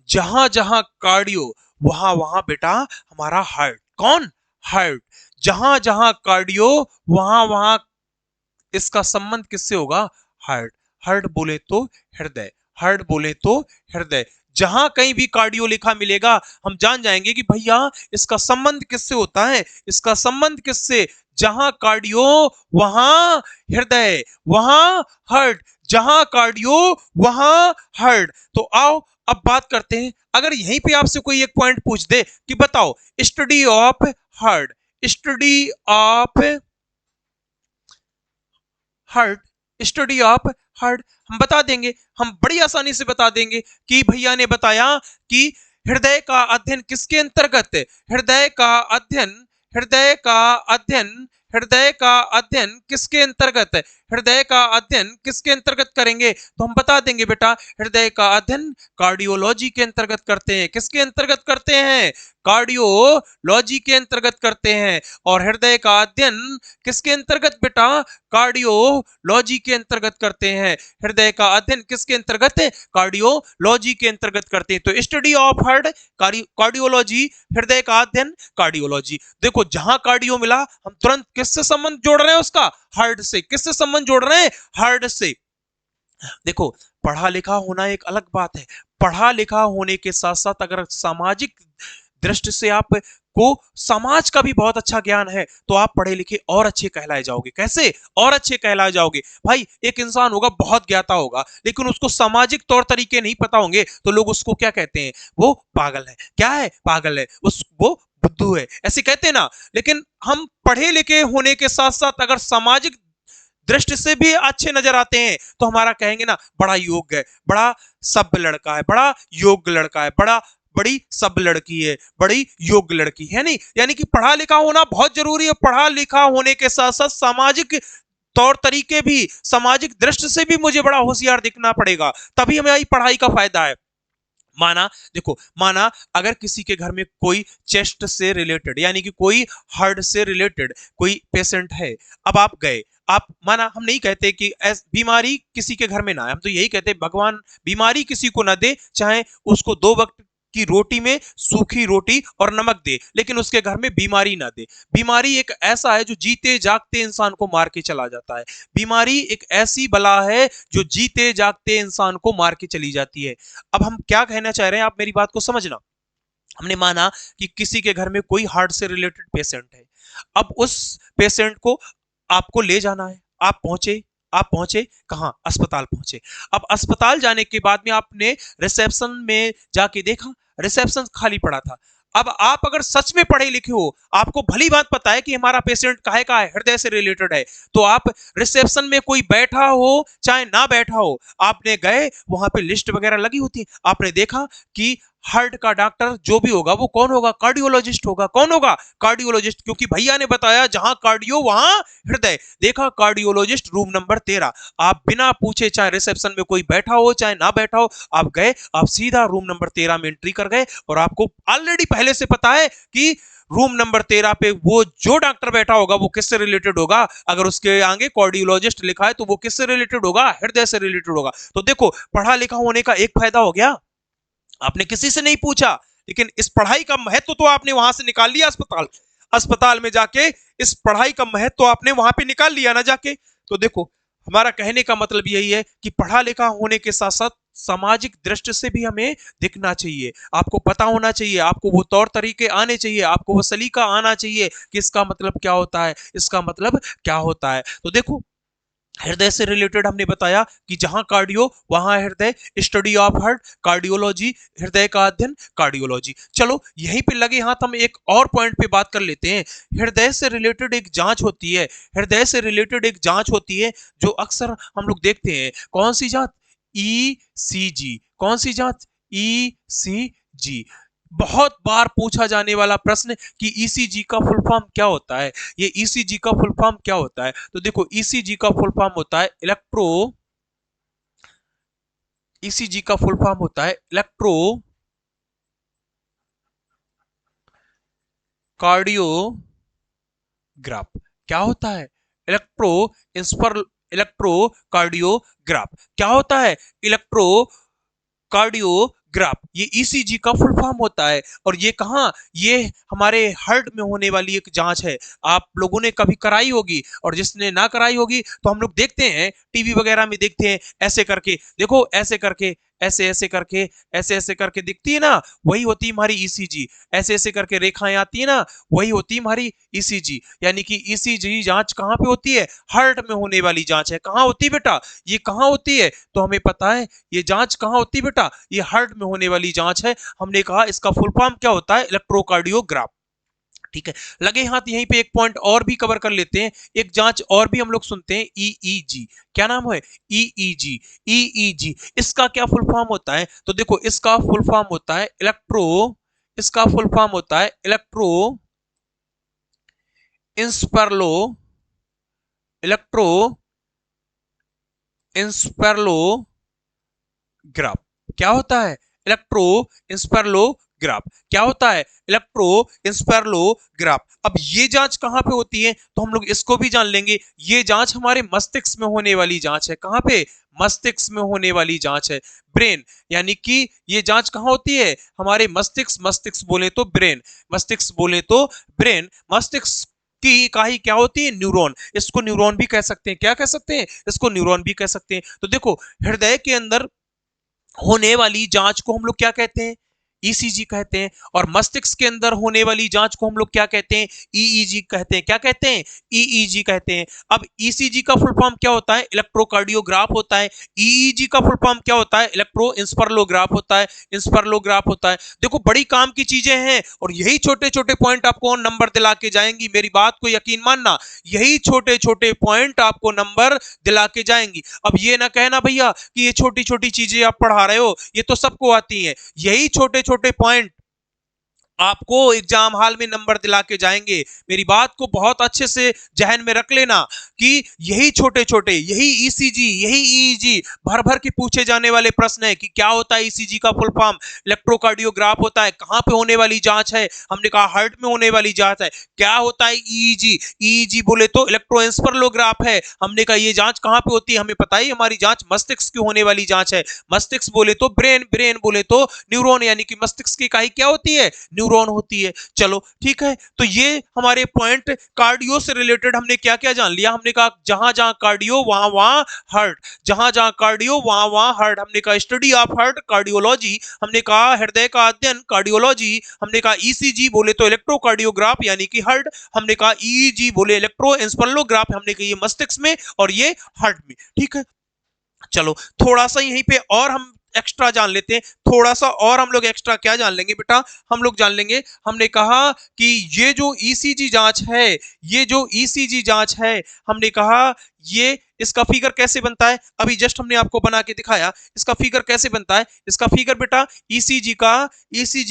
जहां जहां कार्डियो, वहां वहां बेटा हमारा हार्ट। कौन? हार्ट। जहां जहां कार्डियो वहां वहां इसका संबंध किससे होगा? हार्ट। हार्ट बोले तो हृदय, हार्ट बोले तो हृदय। जहां कहीं भी कार्डियो लिखा मिलेगा हम जान जाएंगे कि भैया इसका संबंध किससे होता है। इसका संबंध किससे? जहां कार्डियो वहां हृदय, वहां हार्ट, जहां कार्डियो वहां हार्ट। तो आओ अब बात करते हैं, अगर यहीं पे आपसे कोई एक पॉइंट पूछ दे कि बताओ study of heart, study of heart, study of heart, हम बता देंगे, हम बड़ी आसानी से बता देंगे कि भैया ने बताया कि हृदय का अध्ययन किसके अंतर्गत है? हृदय का अध्ययन, हृदय का अध्ययन, हृदय का अध्ययन किसके अंतर्गत है? हृदय का अध्ययन किसके अंतर्गत करेंगे? तो हम बता देंगे बेटा, हृदय का अध्ययन कार्डियोलॉजी के अंतर्गत करते हैं। किसके अंतर्गत करते हैं? कार्डियोलॉजी के अंतर्गत करते हैं। और हृदय का अध्ययन किसके अंतर्गत बेटा? कार्डियोलॉजी के अंतर्गत करते हैं। हृदय का अध्ययन किसके अंतर्गत है? कार्डियोलॉजी के अंतर्गत करते हैं। तो स्टडी ऑफ हार्ट कार्डियोलॉजी, हृदय का अध्ययन कार्डियोलॉजी। देखो जहां कार्डियो मिला हम तुरंत किससे संबंध जोड़ रहे हैं उसका? हार्ट से। किससे संबंध जोड़ रहे हैं? हार्ट से। देखो, पढ़ा लिखा होना एक अलग बात है। पढ़ा लिखा होने के साथ साथ अगर सामाजिक दृष्टि से आप को समाज का भी बहुत अच्छा ज्ञान है तो आप पढ़े लिखे और अच्छे कहलाए जाओगे। कैसे और अच्छे कहलाए जाओगे? भाई, एक इंसान होगा बहुत ज्ञाता होगा लेकिन उसको सामाजिक तौर तरीके नहीं पता होंगे तो लोग उसको क्या कहते हैं? वो पागल है। क्या है? पागल है। वो बुद्धू है, ऐसे कहते हैं ना। लेकिन हम पढ़े लिखे होने के साथ साथ अगर सामाजिक दृष्टि से भी अच्छे नजर आते हैं तो हमारा कहेंगे ना, बड़ा योग्य है, बड़ा सभ्य लड़का है, बड़ा योग्य लड़का है, बड़ी सब लड़की है, बड़ी योग्य लड़की है। नहीं, यानी कि पढ़ा लिखा होना बहुत जरूरी है। पढ़ा लिखा होने के साथ साथ सामाजिक तौर तरीके भी, सामाजिक दृष्टि से भी मुझे बड़ा होशियार दिखना पड़ेगा, तभी हमारी पढ़ाई का फायदा है। माना, देखो, माना अगर किसी के घर में कोई चेस्ट से रिलेटेड यानी कि कोई हार्ट से रिलेटेड कोई पेशेंट है। अब आप गए, आप माना, हम नहीं कहते कि बीमारी किसी के घर में ना है, हम तो यही कहते भगवान बीमारी किसी को ना दे, चाहे उसको 2 वक्त की रोटी में सूखी रोटी और नमक दे, लेकिन उसके घर में बीमारी ना दे। बीमारी एक ऐसा है जो जीते जागते इंसान को मार के चला जाता है। बीमारी एक ऐसी बला है जो जीते जागते इंसान को मार के चली जाती है। अब हम क्या कहना चाह रहे हैं, आप मेरी बात को समझना। हमने माना कि किसी के घर में कोई हार्ट से रिलेटेड पेशेंट है। अब उस पेशेंट को आपको ले जाना है। आप पहुंचे कहां? अस्पताल पहुंचे। अब अस्पताल जाने के बाद में आपने रिसेप्शन में जाके देखा, रिसेप्शन खाली पड़ा था। अब आप अगर सच में पढ़े लिखे हो, आपको भली बात पता है कि हमारा पेशेंट काहे का है, हृदय से रिलेटेड है, तो आप रिसेप्शन में कोई बैठा हो चाहे ना बैठा हो, आपने गए, वहां पे लिस्ट वगैरह लगी होती है, आपने देखा कि हार्ट का डॉक्टर जो भी होगा वो कौन होगा? कार्डियोलॉजिस्ट होगा। कौन होगा? कार्डियोलॉजिस्ट, क्योंकि भैया ने बताया जहां कार्डियो वहां हृदय। देखा, कार्डियोलॉजिस्ट रूम नंबर 13। आप बिना पूछे, चाहे रिसेप्शन में कोई बैठा हो चाहे ना बैठा हो, आप गए, आप सीधा रूम नंबर 13 में एंट्री कर गए। और आपको ऑलरेडी पहले से पता है कि रूम नंबर 13 पे वो जो डॉक्टर बैठा होगा वो किससे रिलेटेड होगा? अगर उसके आगे कार्डियोलॉजिस्ट लिखा है तो वो किससे रिलेटेड होगा? हृदय से रिलेटेड होगा। तो देखो, पढ़ा लिखा होने का एक फायदा हो गया, आपने किसी से नहीं पूछा, लेकिन इस पढ़ाई का महत्व तो आपने वहां से निकाल लिया। अस्पताल में जाके इस पढ़ाई का महत्व तो आपने वहां पे निकाल लिया ना जाके। तो देखो, हमारा कहने का मतलब यही है कि पढ़ा लिखा होने के साथ साथ सामाजिक दृष्टि से भी हमें दिखना चाहिए। आपको पता होना चाहिए, आपको वो तौर तरीके आने चाहिए, आपको वो सलीका आना चाहिए कि इसका मतलब क्या होता है, इसका मतलब क्या होता है। तो देखो, हृदय से रिलेटेड हमने बताया कि जहां कार्डियो वहां हृदय, स्टडी ऑफ हार्ट कार्डियोलॉजी, हृदय का अध्ययन कार्डियोलॉजी। चलो, यहीं पे लगे हाथ हम एक और पॉइंट पे बात कर लेते हैं। हृदय से रिलेटेड एक जांच होती है, हृदय से रिलेटेड एक जांच होती है जो अक्सर हम लोग देखते हैं। कौन सी जांच? ईसीजी। कौन सी जांच? ईसीजी। बहुत बार पूछा जाने वाला प्रश्न कि ईसीजी का फुल फॉर्म क्या होता है? ये ईसीजी का फुल फॉर्म क्या होता है? तो देखो, ईसीजी का फुल फॉर्म होता है ईसीजी का फुल फॉर्म होता है इलेक्ट्रो कार्डियोग्राफ। क्या होता है? इलेक्ट्रो इंस्पर इलेक्ट्रोकार्डियोग्राफ। क्या होता है? Electro cardiograph. ये ईसीजी का फुल फॉर्म होता है। और ये कहाँ? ये हमारे हार्ट में होने वाली एक जांच है। आप लोगों ने कभी कराई होगी, और जिसने ना कराई होगी तो हम लोग देखते हैं टीवी वगैरह में, देखते हैं ऐसे करके, देखो ऐसे करके, ऐसे ऐसे करके, ऐसे ऐसे करके दिखती है ना, वही होती है हमारी ईसीजी। ऐसे ऐसे करके रेखाएं आती है ना, वही होती है हमारी ईसीजी। यानी कि ईसीजी जांच कहाँ पे होती है? हार्ट में होने वाली जांच है। कहाँ होती है बेटा? ये कहाँ होती है? तो हमें पता है ये जांच कहाँ होती है बेटा? ये हार्ट में होने वाली जांच है। हमने कहा इसका फुल फॉर्म क्या होता है? इलेक्ट्रोकार्डियोग्राफ। ठीक है, लगे हाथ यहीं पे एक पॉइंट और भी कवर कर लेते हैं। एक जांच और भी हम लोग सुनते हैं, ईईजी। क्या नाम है? ईईजी। ईईजी, इसका क्या फुल फॉर्म होता है? तो देखो, इसका फुल फॉर्म होता है इलेक्ट्रो इंस्पेरलो इलेक्ट्रो इंस्पेरलोग्राफ। क्या होता है? इलेक्ट्रो इंस्पेरलोग्राफ। क्या होता है? इलेक्ट्रो इंस्पेरलोग्राफ। अब ये जांच कहां पे होती है? तो हम लोग इसको भी जान लेंगे। ये जांच हमारे मस्तिष्क में होने वाली जांच है। कहां पे? मस्तिष्क में होने वाली जांच है, ब्रेन। यानी कि ये जांच कहां होती है? हमारे मस्तिष्क। मस्तिष्क बोले तो ब्रेन, मस्तिष्क बोले तो ब्रेन। मस्तिष्क की इकाई क्या होती है? न्यूरॉन। इसको न्यूरॉन भी कह सकते हैं। क्या कह सकते हैं? इसको न्यूरॉन भी कह सकते हैं। तो देखो, हृदय के अंदर होने वाली जांच को हम लोग क्या कहते हैं? ईसीजी कहते हैं। और मस्तिष्क के अंदर होने वाली जांच को हम लोग क्या कहते हैं? ईईजी कहते हैं। क्या कहते हैं? ईईजी कहते हैं। अब ईसीजी का फुल फॉर्म क्या होता है? इलेक्ट्रोकार्डियोग्राफ होता है। ईईजी का फुल फॉर्म क्या होता है? इलेक्ट्रोइंसफेरोग्राफ होता है। इंसफेरोग्राफ होता है। देखो, बड़ी काम की चीजें हैं और यही छोटे छोटे पॉइंट आपको नंबर दिला के जाएंगी। मेरी बात को यकीन मानना, यही छोटे छोटे पॉइंट आपको नंबर दिला के जाएंगी। अब ये ना कहना भैया कि ये छोटी छोटी चीजें आप पढ़ा रहे हो, ये तो सबको आती हैं। यही छोटे छोटे पॉइंट आपको एग्जाम हॉल में नंबर दिला के जाएंगे। मेरी बात को बहुत अच्छे से जहन में रख लेना कि यही छोटे छोटे, यही ईसीजी, यही ईईजी भर भर के पूछे जाने वाले प्रश्न है कि क्या होता है ईसीजी का फुल फॉर्म? इलेक्ट्रोकार्डियोग्राफ होता है। कहां पे होने वाली जांच है? हमने कहा हार्ट में होने वाली जांच है। क्या होता है ईईजी? ईईजी बोले तो इलेक्ट्रोएंसेफेलोग्राफ है। हमने कहा ये जांच कहां पे होती है? हमें पता ही, हमारी जांच मस्तिष्क की होने वाली जांच है। मस्तिष्क बोले तो ब्रेन, ब्रेन बोले तो न्यूरॉन, यानी कि मस्तिष्क की इकाई क्या होती है? न्यूरॉन होती है। चलो ठीक है, तो ये हमारे पॉइंट कार्डियो से रिलेटेड हमने क्या क्या जान लिया। हमने कहा जहां जहां कार्डियो वहां वहां हार्ट, जहां जहां कार्डियो वहां वहां हार्ट। हमने कहा स्टडी ऑफ हार्ट कार्डियोलॉजी, हमने कहा हृदय का अध्ययन कार्डियोलॉजी, हमने कहा ईसीजी बोले तो इलेक्ट्रोकार्डियोग्राफ यानी कि हार्ट, हमने कहा ईईजी बोले इलेक्ट्रोएंसेफेलोग्राफ, हमने कहा ये मस्तिष्क में और ये हार्ट में। ठीक है, चलो थोड़ा सा यहीं पे और हम एक्स्ट्रा जान लेते हैं। थोड़ा सा और हम लोग एक्स्ट्रा क्या जान लेंगे बेटा? हम लोग जान लेंगे, हमने कहा कि ये जो ईसीजी जांच है, ये जो ईसीजी जांच है, हमने कहा ये इसका फिगर कैसे बनता है? अभी जस्ट हमने आपको बना के दिखाया। इसका फिगर कैसे बनता है? इसका फिगर बेटा ईसीजी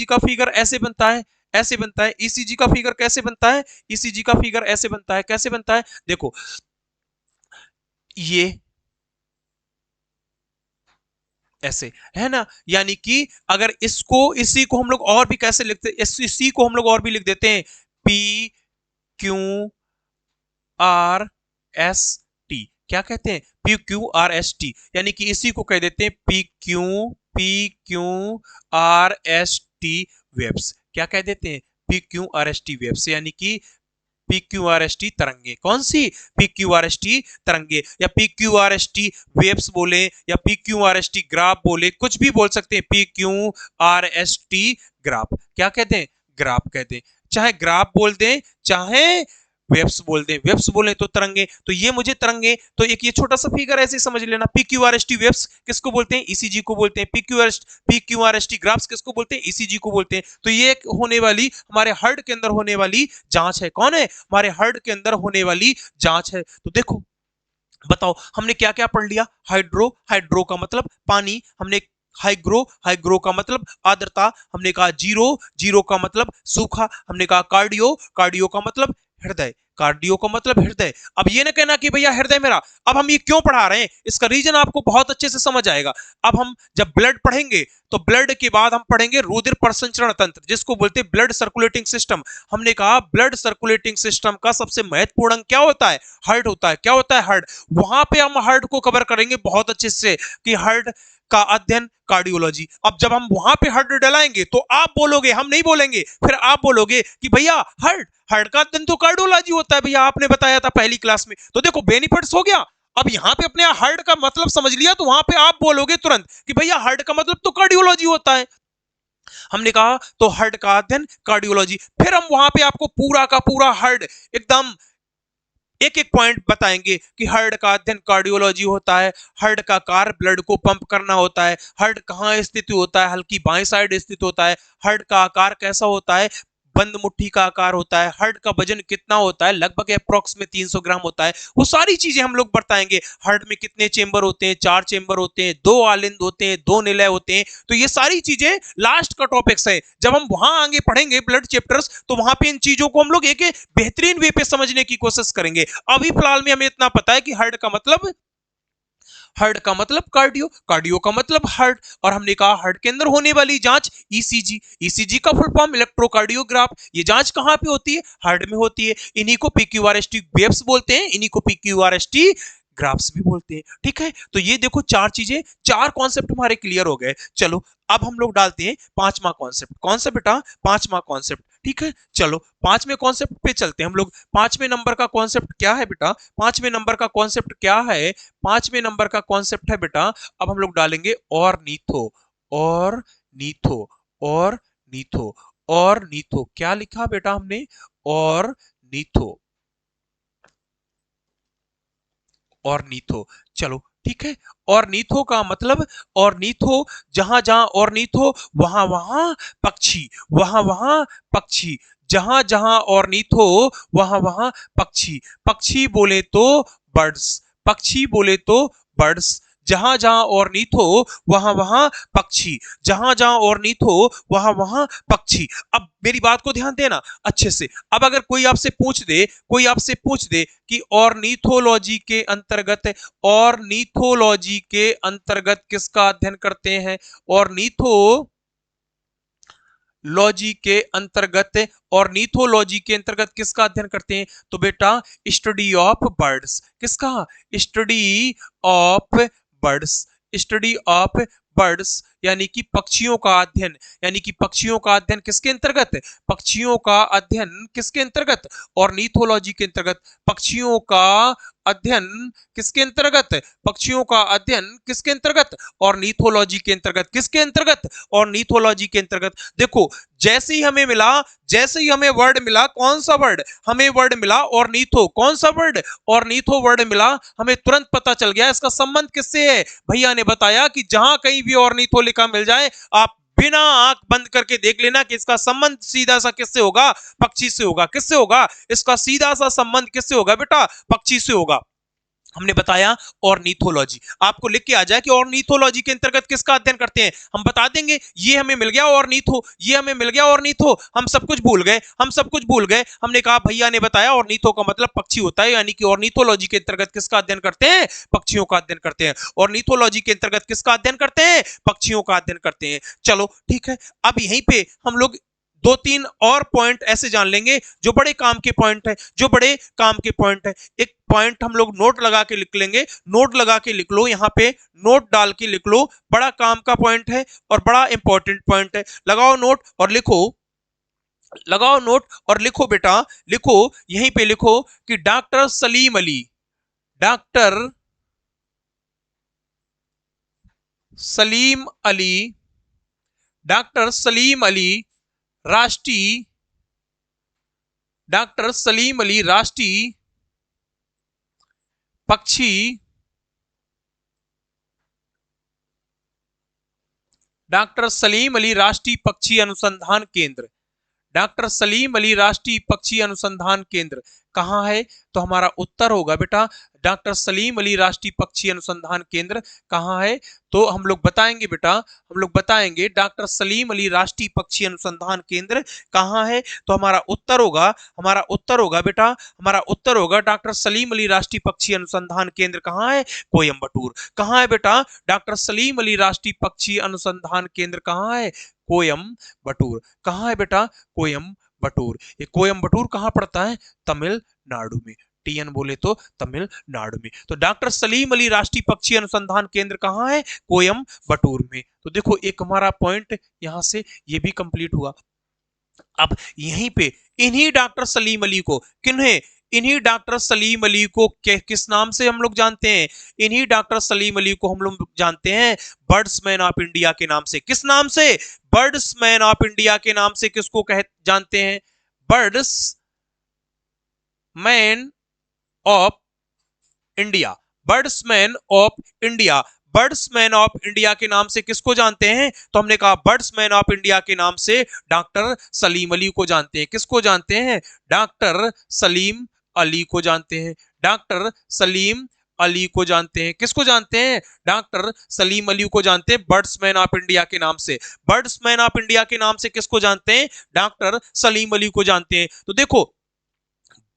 का फिगर ऐसे बनता है, ऐसे बनता है। ईसीजी का फिगर कैसे बनता है? ईसीजी का फिगर ऐसे बनता है। कैसे बनता है? देखो, ये ऐसे है ना, यानी कि अगर इसको, इसी को हम लोग और भी कैसे लिखते, इसी को हम लोग और भी लिख देते हैं P Q R S T. क्या कहते हैं? P Q R S T, यानी कि इसी को कह देते हैं P Q R S T waves. क्या कह देते हैं? P Q R S T waves, यानी कि P Q R S T तरंगे। कौन सी? P Q R S T तरंगे, या P Q R S T waves बोले, या P Q R S T graph बोले, कुछ भी बोल सकते हैं। P Q R S T graph क्या कहते हैं? ग्राफ कहते हैं। चाहे ग्राफ बोल दें, चाहे वेव्स बोल दें। वेव्स बोले तो तरंगे, तो ये मुझे तरंगे, तो एक ये छोटा सा फिगर ऐसे समझ लेना। P Q R S T waves किसको बोलते हैं? ईसीजी को बोलते हैं। P Q R S T graphs किसको बोलते हैं? ईसीजी को बोलते हैं। तो ये एक होने वाली, हमारे हार्ट के अंदर होने वाली जांच है। कौन है? हमारे हार्ट के अंदर होने वाली जांच है। तो देखो, बताओ हमने क्या क्या पढ़ लिया। हाइड्रो, हाइड्रो का मतलब पानी। हमने हाइग्रो, हाइग्रो का मतलब आर्द्रता। हमने कहा जीरो, जीरो का मतलब सूखा। हमने कहा कार्डियो, कार्डियो का मतलब हृदय, कार्डियो का मतलब हृदय। अब ये ना कहना कि भैया हृदय मेरा, अब हम ये क्यों पढ़ा रहे हैं, इसका रीजन आपको बहुत अच्छे से समझ आएगा। अब हम जब ब्लड पढ़ेंगे तो ब्लड के बाद हम पढ़ेंगे रुधिर प्रसंचरण तंत्र, जिसको बोलते हैं ब्लड सर्कुलेटिंग सिस्टम। हमने कहा ब्लड सर्कुलेटिंग सिस्टम का सबसे महत्वपूर्ण अंग क्या होता है? हार्ट होता है। क्या होता है? हार्ट। वहां पे हम हार्ट को कवर करेंगे बहुत अच्छे से कि हार्ट का अध्ययन कार्डियोलॉजी। अब जब हम वहां पे हार्ट डलाएंगे तो आप बोलोगे, हम नहीं बोलेंगे, फिर आप बोलोगे कि भैया हार्ट, हार्ट का अध्ययन तो कार्डियोलॉजी होता है भैया, आपने बताया था पहली क्लास में। तो देखो बेनिफिट्स हो गया। अब यहां पे अपने हार्ट का मतलब समझ लिया, तो वहां पे आप बोलोगे तुरंत कि भैया हार्ट का मतलब तो कार्डियोलॉजी होता है। हमने कहा तो हार्ट का अध्ययन कार्डियोलॉजी, फिर हम वहां पे आपको पूरा का पूरा हार्ट एकदम एक एक पॉइंट बताएंगे कि हार्ट का अध्ययन कार्डियोलॉजी होता है। हार्ट का कार्य ब्लड को पंप करना होता है। हार्ट कहाँ स्थित होता है? हल्की बाएं साइड स्थित होता है। हार्ट का आकार कैसा होता है? बंद मुट्ठी का आकार होता है। हार्ट का वजन कितना होता है? लगभग अप्रोक्स में 300 ग्राम होता है। वो सारी चीजें हम लोग बताएंगे। हार्ट में कितने चेंबर होते हैं? 4 चेंबर होते हैं, 2 आलिंद होते हैं, 2 निलय होते हैं। तो ये सारी चीजें लास्ट का टॉपिक्स है। जब हम वहां आगे पढ़ेंगे ब्लड चैप्टर्स, तो वहां पे इन चीजों को हम लोग एक बेहतरीन वे पे समझने की कोशिश करेंगे। अभी फिलहाल में हमें इतना पता है कि हार्ट का मतलब, हार्ट का मतलब कार्डियो, कार्डियो का मतलब हार्ट। और हमने कहा हार्ट के अंदर होने वाली जांच ईसीजी, ईसीजी का फुल फॉर्म इलेक्ट्रोकार्डियोग्राफ। ये जांच कहां पे होती है? हार्ट में होती है। इन्हीं को पीक्यूआरएसटी वेव्स बोलते हैं, इन्हीं को पीक्यूआरएसटी ग्राफ्स भी बोलते हैं। ठीक है, तो ये देखो चार चीजें, चार कॉन्सेप्ट हमारे क्लियर हो गए। चलो अब हम लोग डालते हैं पांचवा कॉन्सेप्ट। कौन सा बेटा? पांचवा कॉन्सेप्ट। ठीक है, चलो पांचवें कॉन्सेप्ट पे चलते हैं हम लोग। पांचवें नंबर का कॉन्सेप्ट क्या है बेटा? पांचवें नंबर का कॉन्सेप्ट क्या है? पांचवें नंबर का कॉन्सेप्ट है बेटा, अब हम लोग डालेंगे और नीथो। और नीथो, और नीथो, और नीथो। क्या लिखा बेटा हमने? और नीथो, ऑर्निथो। चलो ठीक है, ऑर्निथो का मतलब, ऑर्निथो जहां जहां ऑर्निथो वहां वहां पक्षी, वहां वहां पक्षी, जहां जहां ऑर्निथो वहां वहां पक्षी। पक्षी बोले तो बर्ड्स, पक्षी बोले तो बर्ड्स। जहां जहां ऑर्निथो वहां वहां पक्षी, जहां जहां ऑर्निथो वहां वहां पक्षी। अब मेरी बात को ध्यान देना अच्छे से। अब अगर कोई आपसे पूछ दे, कोई आपसे पूछ दे कि ऑर्निथोलॉजी के अंतर्गत, ऑर्निथोलॉजी के अंतर्गत किसका अध्ययन करते हैं? ऑर्निथो लॉजी के अंतर्गत, ऑर्निथोलॉजी के अंतर्गत किसका अध्ययन करते हैं? तो बेटा स्टडी ऑफ बर्ड्स। किसका? Study of birds, study of birds, यानी कि पक्षियों का अध्ययन। यानी कि पक्षियों का अध्ययन किसके अंतर्गत? पक्षियों का अध्ययन किसके अंतर्गत? ऑर्निथोलॉजी के अंतर्गत। पक्षियों का अध्ययन किसके अंतर्गत? पक्षियों का अध्ययन किसके अंतर्गत? ऑर्निथोलॉजी के अंतर्गत। किसके अंतर्गत? ऑर्निथोलॉजी के अंतर्गत। देखो जैसे ही हमें मिला, जैसे ही हमें वर्ड मिला, कौन सा वर्ड हमें? वर्ड मिला ऑर्निथो। कौन सा वर्ड? ऑर्निथो वर्ड मिला, हमें तुरंत पता चल गया इसका संबंध किससे है। भैया ने बताया कि जहां कहीं भी ऑर्निथो लिखा मिल जाए, आप बिना आंख बंद करके देख लेना कि इसका संबंध सीधा सा किससे होगा? पक्षी से होगा। किससे होगा? इसका सीधा सा संबंध किससे होगा बेटा? पक्षी से होगा। हमने बताया ऑर्निथोलॉजी। आपको लिख के आ जाए कि ऑर्निथोलॉजी के अंतर्गत किसका अध्ययन करते हैं, हम बता देंगे। ये हमें मिल गया ऑर्निथो, ये हमें मिल गया ऑर्निथो, हम सब कुछ भूल गए, हम सब कुछ भूल गए। हमने कहा भैया ने बताया ऑर्निथो का मतलब पक्षी होता है, यानी कि ऑर्निथोलॉजी के अंतर्गत किसका अध्ययन करते हैं? पक्षियों का अध्ययन करते हैं। ऑर्निथोलॉजी के अंतर्गत किसका अध्ययन करते हैं? पक्षियों का अध्ययन करते हैं। चलो ठीक है, अब यहीं पे हम लोग दो तीन और पॉइंट ऐसे जान लेंगे जो बड़े काम के पॉइंट है, जो बड़े काम के पॉइंट है। एक पॉइंट हम लोग नोट लगा के लिख लेंगे, नोट लगा के लिख लो, यहां पे नोट डाल के लिख लो। बड़ा काम का पॉइंट है और बड़ा इंपॉर्टेंट पॉइंट है। लगाओ नोट और लिखो, लगाओ नोट और लिखो बेटा, लिखो यहीं पे लिखो कि doctor Salim Ali, doctor Salim Ali, doctor Salim Ali राष्ट्रीय, डॉक्टर सलीम अली राष्ट्रीय पक्षी, डॉक्टर सलीम अली राष्ट्रीय पक्षी अनुसंधान केंद्र, डॉक्टर सलीम अली राष्ट्रीय पक्षी अनुसंधान केंद्र कहां है? तो हमारा उत्तर होगा बेटा डॉक्टर सलीम अली राष्ट्रीय पक्षी अनुसंधान केंद्र कहां है? तो हम लोग बताएंगे बेटा, हम लोग बताएंगे डॉक्टर सलीम अली राष्ट्रीय पक्षी अनुसंधान केंद्र कहां है। तो हमारा उत्तर होगा, हमारा उत्तर होगा बेटा, हमारा उत्तर होगा डॉक्टर सलीम अली राष्ट्रीय पक्षी अनुसंधान केंद्र कहां है? कोयम्बटूर। कहां है बेटा? डॉक्टर सलीम अली राष्ट्रीय पक्षी अनुसंधान केंद्र कहां है? कोयम्बटूर। कहां है बेटा? कोयम्बटूर। ये कोयम्बटूर कहां पड़ता है? तमिलनाडु में। टीएन बोले तो तमिलनाडु में। तो डॉक्टर सलीम अली राष्ट्रीय पक्षी अनुसंधान केंद्र कहां है? कोयम्बटूर में। तो देखो एक हमारा पॉइंट यहां से ये भी कंप्लीट हुआ। अब यहीं पे इन्हीं डॉक्टर सलीम अली को, किन्हें? इन्हीं डॉक्टर सलीम अली को किस नाम से हम लोग जानते हैं? इन्हीं डॉक्टर सलीम अली को हम लोग जानते हैं बर्ड्समैन ऑफ इंडिया के नाम से। किस नाम से? बर्ड्समैन ऑफ इंडिया के नाम से किसको कह जानते हैं? Birds man of India, birdsman of India, birdsman of India के नाम से किसको जानते हैं? तो हमने कहा बर्ड्समैन ऑफ इंडिया के नाम से डॉक्टर सलीम अली को जानते हैं। किसको जानते हैं? डॉक्टर सलीम अली को जानते हैं। डॉक्टर सलीम अली को जानते हैं। किसको जानते हैं? डॉक्टर सलीम अली को जानते हैं बर्ड्समैन ऑफ इंडिया के नाम से। बर्ड्समैन ऑफ इंडिया के नाम से किसको जानते हैं? डॉक्टर सलीम अली को जानते हैं। तो देखो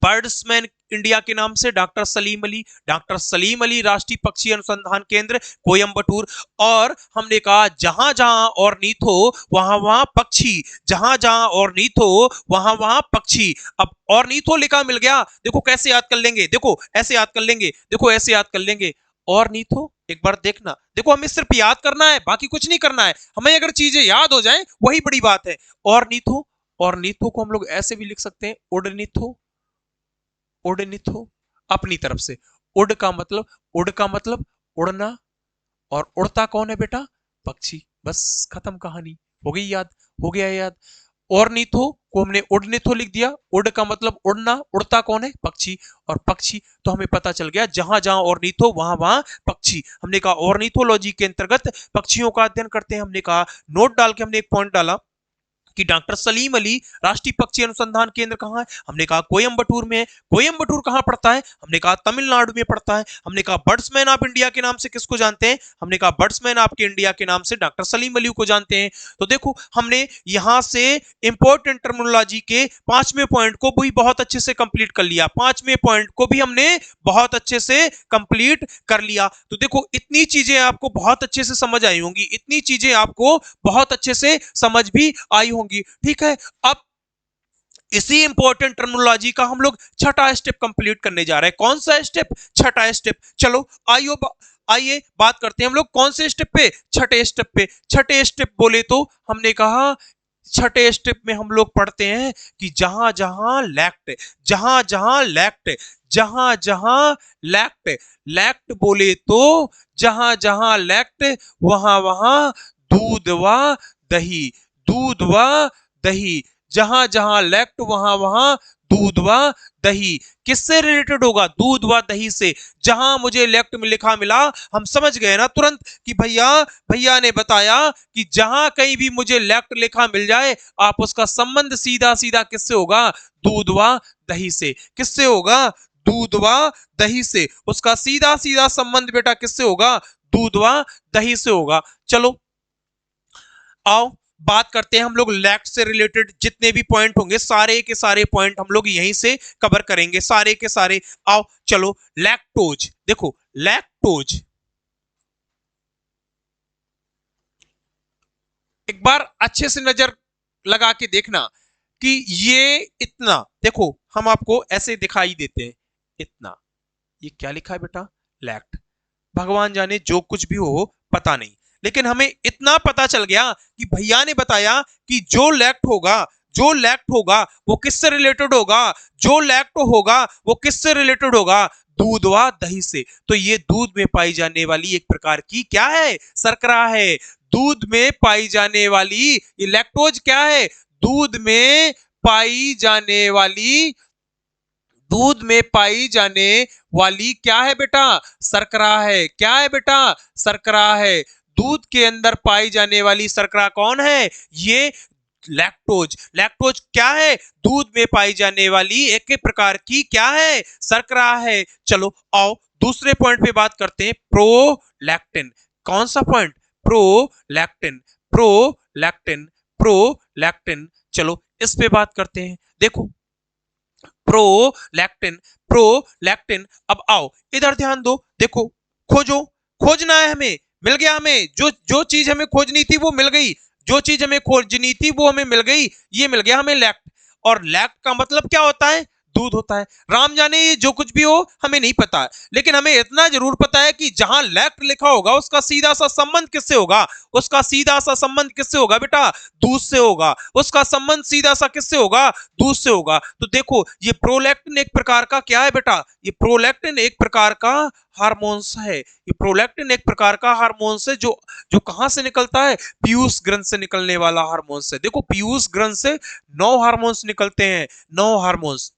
बर्ड्समैन इंडिया के नाम से डॉक्टर सलीम अली, डॉक्टर सलीम अली राष्ट्रीय पक्षी अनुसंधान केंद्र कोयम्बटूर। और हमने कहा जहां जहां और नीत हो वहां वहां पक्षी, जहां जहां और नीत हो वहां वहां पक्षी। अब और नीत हो लिखा मिल गया, देखो कैसे याद कर लेंगे, देखो ऐसे याद कर लेंगे, देखो ऐसे याद कर लेंगे। और नीत हो एक बार देखना, देखो हमें सिर्फ याद करना है, बाकी कुछ नहीं करना है। हमें अगर चीजें याद हो जाएं वही बड़ी बात है। ऑर्निथो, ऑर्निथो को हम लोग ऐसे भी लिख सकते हैं, उडनिथो, उडनिथो अपनी तरफ से। उड का मतलब, उड का मतलब उड़ना, और उड़ता कौन है बेटा? पक्षी। बस खत्म कहानी, हो गई याद, हो गया याद। ऑर्निथो को हमने उड़निथो लिख दिया, उड़ का मतलब उड़ना, उड़ता कौन है? पक्षी, और पक्षी तो हमें पता चल गया जहां जहां ऑर्निथो वहां वहां पक्षी। हमने कहा ऑर्निथोलॉजी के अंतर्गत पक्षियों का अध्ययन करते हैं। हमने कहा नोट डाल के हमने एक पॉइंट डाला कि डॉक्टर सलीम अली राष्ट्रीय पक्षी अनुसंधान केंद्र कहाँ है? हमने कहा कोयम्बटूर में है। कोयम्बटूर कहाँ पड़ता है? हमने कहा तमिलनाडु में पड़ता है। हमने कहा बर्ड्समैन ऑफ इंडिया के नाम से किसको जानते हैं? हमने कहा बर्ड्समैन ऑफ इंडिया के नाम से डॉक्टर सलीम अली को जानते हैं। तो देखो हमने यहां से इंपॉर्टेंट टर्मिनोलॉजी के पांचवें पॉइंट को भी बहुत अच्छे से कंप्लीट कर लिया, पांचवें पॉइंट को भी हमने बहुत अच्छे से कंप्लीट कर लिया। तो देखो इतनी चीजें आपको बहुत अच्छे से समझ आई होंगी, इतनी चीजें आपको बहुत अच्छे से समझ भी आई होंगी। ठीक है, अब इसी इंपॉर्टेंट टर्मिनोलॉजी का हम लोग छठा स्टेप कंप्लीट करने जा रहे हैं। कौन सा स्टेप? छठा स्टेप। चलो आइयो आइए बात करते हैं हम लोग कौन से स्टेप पे? छठे स्टेप पे। छठे स्टेप बोले तो हमने कहा छठे स्टेप में हम लोग पढ़ते हैं कि जहां जहां लैक्ट, जहां जहां लैक्ट, जहां जहां लैक्ट, लैक्ट बोले तो जहां जहां लैक्ट वहां वहां दूध व दही, दूध व दही, जहां जहां लैक्ट वहां वहां दूध व दही। किससे रिलेटेड होगा? दूध व दही से। जहां मुझे लेफ्ट में लिखा मिला, हम समझ गए ना तुरंत कि भैया, भैया ने बताया कि जहां कहीं भी मुझे लेफ्ट लिखा मिल जाए, आप उसका संबंध सीधा सीधा किससे होगा? दूध व दही से। किससे होगा? दूध व दही से। उसका सीधा सीधा संबंध बेटा किससे होगा? दूध व दही से होगा। चलो आओ बात करते हैं हम लोग लैक्ट से रिलेटेड जितने भी पॉइंट होंगे, सारे के सारे पॉइंट हम लोग यहीं से कवर करेंगे, सारे के सारे। आओ चलो लैक्टोज, देखो लैक्टोज, एक बार अच्छे से नजर लगा के देखना कि ये इतना, देखो हम आपको ऐसे दिखाई देते हैं इतना, ये क्या लिखा है बेटा? लैक्ट। भगवान जाने जो कुछ भी हो पता नहीं, लेकिन हमें इतना पता चल गया कि भैया ने बताया कि जो लैक्ट होगा, जो लैक्ट होगा वो किससे रिलेटेड होगा? जो लैक्ट होगा वो किससे रिलेटेड होगा? दूध व दही से। तो ये दूध में पाई जाने वाली एक प्रकार की क्या है? शर्करा है। दूध में पाई जाने वाली ये लैक्टोज क्या है? दूध में पाई जाने वाली, दूध में पाई जाने वाली क्या है बेटा? शर्करा है। क्या है बेटा? शर्करा है। दूध के अंदर पाई जाने वाली शर्करा कौन है? ये लैक्टोज। लैक्टोज क्या है? दूध में पाई जाने वाली एक प्रकार की क्या है? शर्करा है। चलो आओ दूसरे पॉइंट पे बात करते हैं, प्रोलैक्टिन। कौन सा पॉइंट? Prolactin, prolactin, prolactin. चलो इस पे बात करते हैं। देखो प्रोलैक्टिन, प्रोलैक्टिन। अब आओ इधर ध्यान दो, देखो खोजो, खोजना है हमें, मिल गया हमें, जो जो चीज हमें खोजनी थी वो मिल गई, जो चीज हमें खोजनी थी वो हमें मिल गई, ये मिल गया हमें लैक्ट। और लैक्ट का मतलब क्या होता है? दूध होता है। राम जाने ये जो कुछ भी हो हमें नहीं पता है, लेकिन हमें इतना जरूर पता है कि जहां लैक्ट लिखा होगा उसका सीधा सा संबंध किससे होगा? उसका सीधा सा संबंध किससे होगा बेटा? दूध से होगा। उसका संबंध सीधा सा किससे होगा? दूध से होगा। तो देखो ये प्रोलैक्टिन एक प्रकार का क्या है बेटा? ये प्रोलैक्टिन एक प्रकार का हार्मोन्स है। ये प्रोलैक्टिन एक प्रकार का हार्मोन्स है जो जो कहां से निकलता है? पीयूष ग्रंथ से निकलने वाला हार्मोन्स है। देखो पीयूष ग्रंथ से 9 हार्मोन्स निकलते हैं, 9 हार्मोन्स।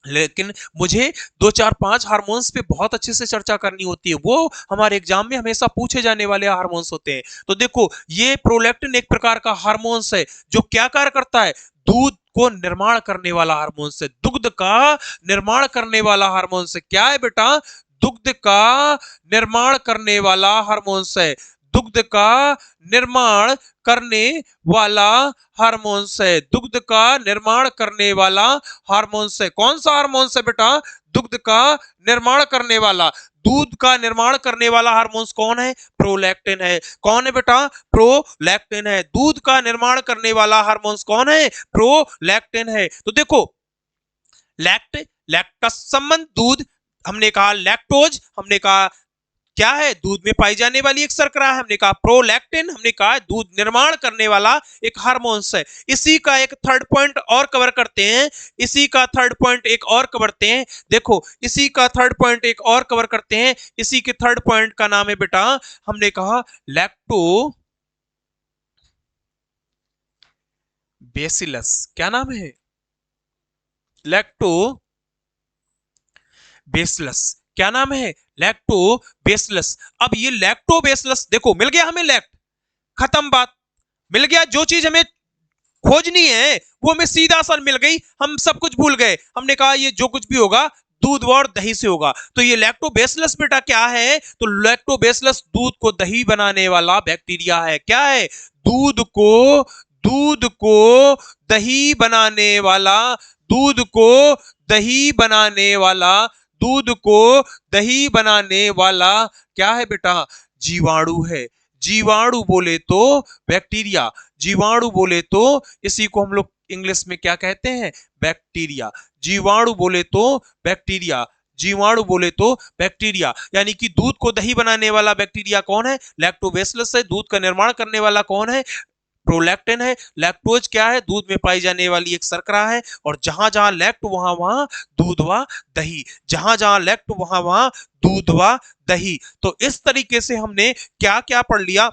लेकिन मुझे 2 4 5 हार्मोन्स पे बहुत अच्छे से चर्चा करनी होती है, वो हमारे एग्जाम में हमेशा पूछे जाने वाले हार्मोन्स होते हैं। तो देखो ये प्रोलैक्टिन एक प्रकार का हार्मोन्स है जो क्या कार्य करता है? दूध को निर्माण करने वाला हार्मोन्स है, दुग्ध का निर्माण करने वाला हार्मोन्स है। क्या है बेटा? दुग्ध का निर्माण करने वाला हार्मोन्स है। दुग्ध का निर्माण करने वाला हार्मोन्स है। दुग्ध का निर्माण करने वाला हार्मोन्स है। कौन सा हार्मोन्स है बेटा? दुग्ध का निर्माण करने वाला। दूध का निर्माण करने वाला हार्मोन्स कौन है? प्रोलैक्टिन है। कौन है बेटा? प्रोलैक्टिन है। दूध का निर्माण करने वाला हार्मोन्स कौन है? प्रोलैक्टिन है। तो देखो लैक्ट, लैक्ट का संबंध दूध, हमने कहा लैक्टोज, हमने कहा क्या है? दूध में पाई जाने वाली एक शर्करा है। हमने कहा प्रोलैक्टिन, हमने कहा दूध निर्माण करने वाला एक हार्मोन्स है। इसी का एक थर्ड पॉइंट और कवर करते हैं, इसी का थर्ड पॉइंट एक और कवर करते हैं। देखो, इसी का थर्ड पॉइंट एक और कवर करते हैं। इसी के थर्ड पॉइंट का नाम है बेटा, हमने कहा लैक्टो बेसिलस। क्या नाम है? Lacto bacillus. क्या नाम है? Lacto bacillus. अब ये लैक्टो बेसिलस, देखो मिल गया हमें लैक्ट, खत्म बात, मिल गया। जो चीज हमें खोजनी है वो हमें सीधा सा मिल गई, हम सब कुछ भूल गए। हमने कहा ये जो कुछ भी होगा दूध और दही से होगा। तो ये लैक्टोबैसिलस बेटा क्या है? तो लैक्टोबैसिलस दूध को दही बनाने वाला बैक्टीरिया है। क्या है? दूध को दूध को दही बनाने वाला, दूध को दही बनाने वाला, दूध को दही बनाने वाला क्या है बेटा? जीवाणु है। जीवाणु बोले तो बैक्टीरिया, जीवाणु बोले तो इसी को हम लोग इंग्लिश में क्या कहते हैं? बैक्टीरिया। जीवाणु बोले तो बैक्टीरिया, जीवाणु बोले तो बैक्टीरिया। यानी कि दूध को दही बनाने वाला बैक्टीरिया कौन है? लैक्टोबैसिलस है। दूध का निर्माण करने वाला कौन है? प्रोलैक्टिन है। लैक्टोज क्या है? दूध में पाई जाने वाली एक शर्करा है। और जहां जहां लैक्ट वहां वहां दूध व दही, जहां जहां लैक्ट वहां वहां दूध व दही। तो इस तरीके से हमने क्या क्या पढ़ लिया,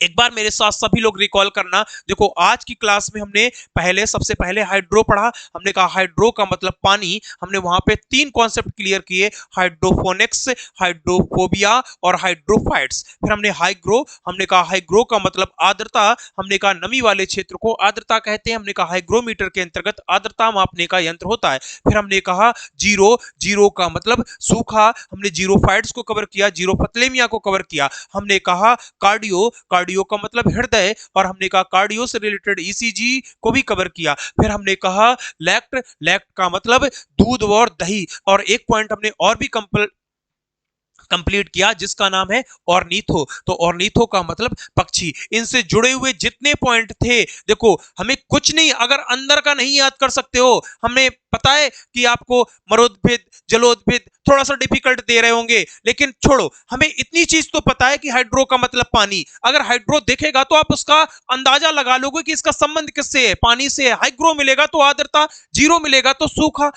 एक बार मेरे साथ सभी लोग रिकॉल करना। देखो, आज की क्लास में हमने सबसे पहले हाइड्रो पढ़ा। हमने कहा हाइड्रो का मतलब पानी। हमने वहां पे तीन कॉन्सेप्ट क्लियर किए, हाइड्रोफोनिक्स, हाइड्रोफोबिया और हाइड्रोफाइट्स। फिर हमने हाइग्रो, हमने कहा हाइग्रो का मतलब आर्द्रता। हमने कहा नमी वाले क्षेत्र को आर्द्रता कहते हैं। हमने कहा हाइग्रोमीटर के अंतर्गत आर्द्रता मापने का यंत्र होता है। फिर हमने कहा जीरो, जीरो का मतलब सूखा। हमने जीरोफाइट्स को कवर किया, जीरोफथलेमिया को कवर किया। हमने कहा कार्डियो, कार्डियो का मतलब हृदय, और हमने कहा कार्डियो से रिलेटेड ईसीजी को भी कवर किया। फिर हमने कहा लैक्ट, लैक्ट का मतलब दूध और दही। और एक पॉइंट हमने और भी कंप्लीट किया जिसका नाम है ऑर्निथो। तो ऑर्निथो का मतलब पक्षी। इनसे जुड़े हुए जितने पॉइंट थे, देखो हमें कुछ नहीं, अगर अंदर का नहीं याद कर सकते हो, हमें पता है कि आपको मरोद्भिद, जलोद्भिद थोड़ा सा डिफिकल्ट दे रहे होंगे, लेकिन छोड़ो, हमें इतनी चीज तो पता है कि हाइड्रो का मतलब पानी। अगर हाइड्रो देखेगा तो आप उसका अंदाजा लगा लोगे कि इसका संबंध किससे है? पानी से है। हाइग्रो मिलेगा तो आर्द्रता, जीरो मिलेगा तो सूखा,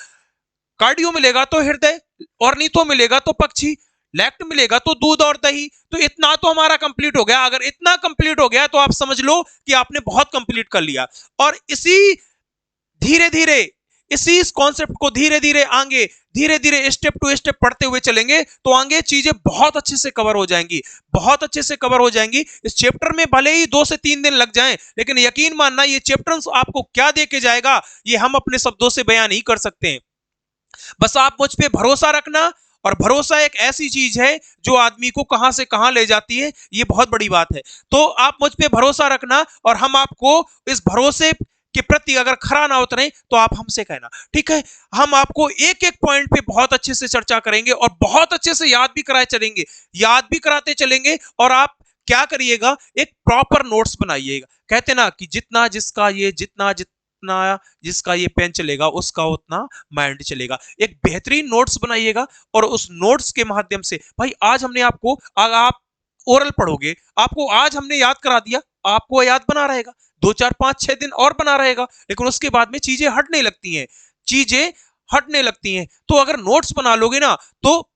कार्डियो मिलेगा तो हृदय, ऑर्निथो मिलेगा तो पक्षी, लैक्ट मिलेगा तो दूध और दही। तो इतना तो हमारा कंप्लीट हो गया। अगर इतना कंप्लीट हो गया तो आप समझ लो कि आपने बहुत कंप्लीट कर लिया। और इसी धीरे धीरे इसी कॉन्सेप्ट को धीरे धीरे आगे, धीरे धीरे स्टेप टू स्टेप पढ़ते हुए चलेंगे तो आगे चीजें बहुत अच्छे से कवर हो जाएंगी, बहुत अच्छे से कवर हो जाएंगी। इस चैप्टर में भले ही 2 से 3 दिन लग जाएं, लेकिन यकीन मानना ये चैप्टर आपको क्या दे के जाएगा ये हम अपने शब्दों से बयान नहीं कर सकते हैं। बस आप मुझ पे भरोसा रखना। और भरोसा एक ऐसी चीज है जो आदमी को कहां से कहां ले जाती है, ये बहुत बड़ी बात है। तो आप मुझ पे भरोसा रखना, और हम आपको इस भरोसे के प्रति अगर खरा ना उतरे तो आप हमसे कहना, ठीक है? हम आपको एक एक पॉइंट पे बहुत अच्छे से चर्चा करेंगे और बहुत अच्छे से याद भी कराए चलेंगे, याद भी कराते चलेंगे। और आप क्या करिएगा, एक प्रॉपर नोट्स बनाइएगा। कहते ना कि जितना जिसका ये जितना जितना जिसका ये पेन चलेगा उसका उतना माइंड चलेगा। एक बेहतरीन नोट्स बनाइएगा, और उस नोट्स के माध्यम से भाई आज हमने आपको, आप ओरल पढ़ोगे, आपको आज हमने याद करा दिया, आपको याद बना रहेगा, 2 4 5 6 दिन और बना रहेगा, लेकिन उसके बाद में चीजें हटने लगती हैं, चीजें हटने लगती हैं। तो अगर नोट्स बना लोगे ना, तो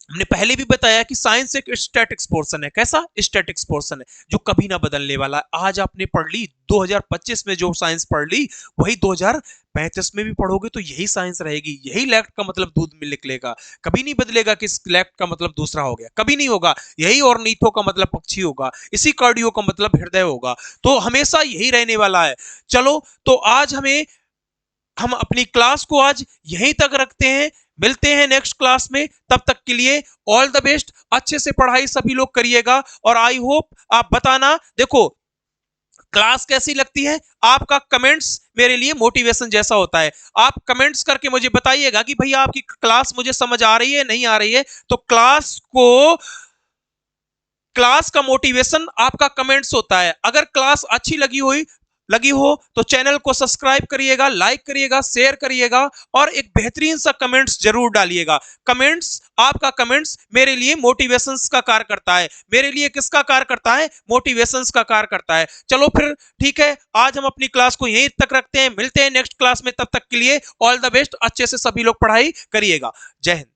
हमने पहले भी बताया कि साइंस एक स्टैटिक्स पोर्शन है। कैसा? स्टैटिक्स पोर्शन है जो कभी ना बदलने वाला। आज आपने पढ़ ली 2025 में जो साइंस पढ़ ली, वही 2035 में भी पढ़ोगे तो यही साइंस रहेगी। यही लैक्ट का मतलब दूध में निकलेगा, कभी नहीं बदलेगा कि लैक्ट का मतलब दूसरा हो गया, कभी नहीं होगा। यही ऑर्निथो का मतलब पक्षी होगा, इसी कार्डियो का मतलब हृदय होगा। तो हमेशा यही रहने वाला है। चलो, तो आज हम अपनी क्लास को आज यहीं तक रखते हैं। मिलते हैं नेक्स्ट क्लास में, तब तक के लिए ऑल द बेस्ट। अच्छे से पढ़ाई सभी लोग करिएगा, और आई होप आप बताना, देखो क्लास कैसी लगती है। आपका कमेंट्स मेरे लिए मोटिवेशन जैसा होता है। आप कमेंट्स करके मुझे बताइएगा कि भैया आपकी क्लास मुझे समझ आ रही है, नहीं आ रही है। तो क्लास का मोटिवेशन आपका कमेंट्स होता है। अगर क्लास अच्छी लगी हुई लगी हो तो चैनल को सब्सक्राइब करिएगा, लाइक करिएगा, शेयर करिएगा और एक बेहतरीन सा कमेंट्स जरूर डालिएगा। कमेंट्स, आपका कमेंट्स मेरे लिए मोटिवेशंस का कार्य करता है। मेरे लिए किसका कार्य करता है? मोटिवेशंस का कार्य करता है। चलो फिर ठीक है, आज हम अपनी क्लास को यहीं तक रखते हैं, मिलते हैं नेक्स्ट क्लास में। तब तक के लिए ऑल द बेस्ट, अच्छे से सभी लोग पढ़ाई करिएगा। जय हिंद।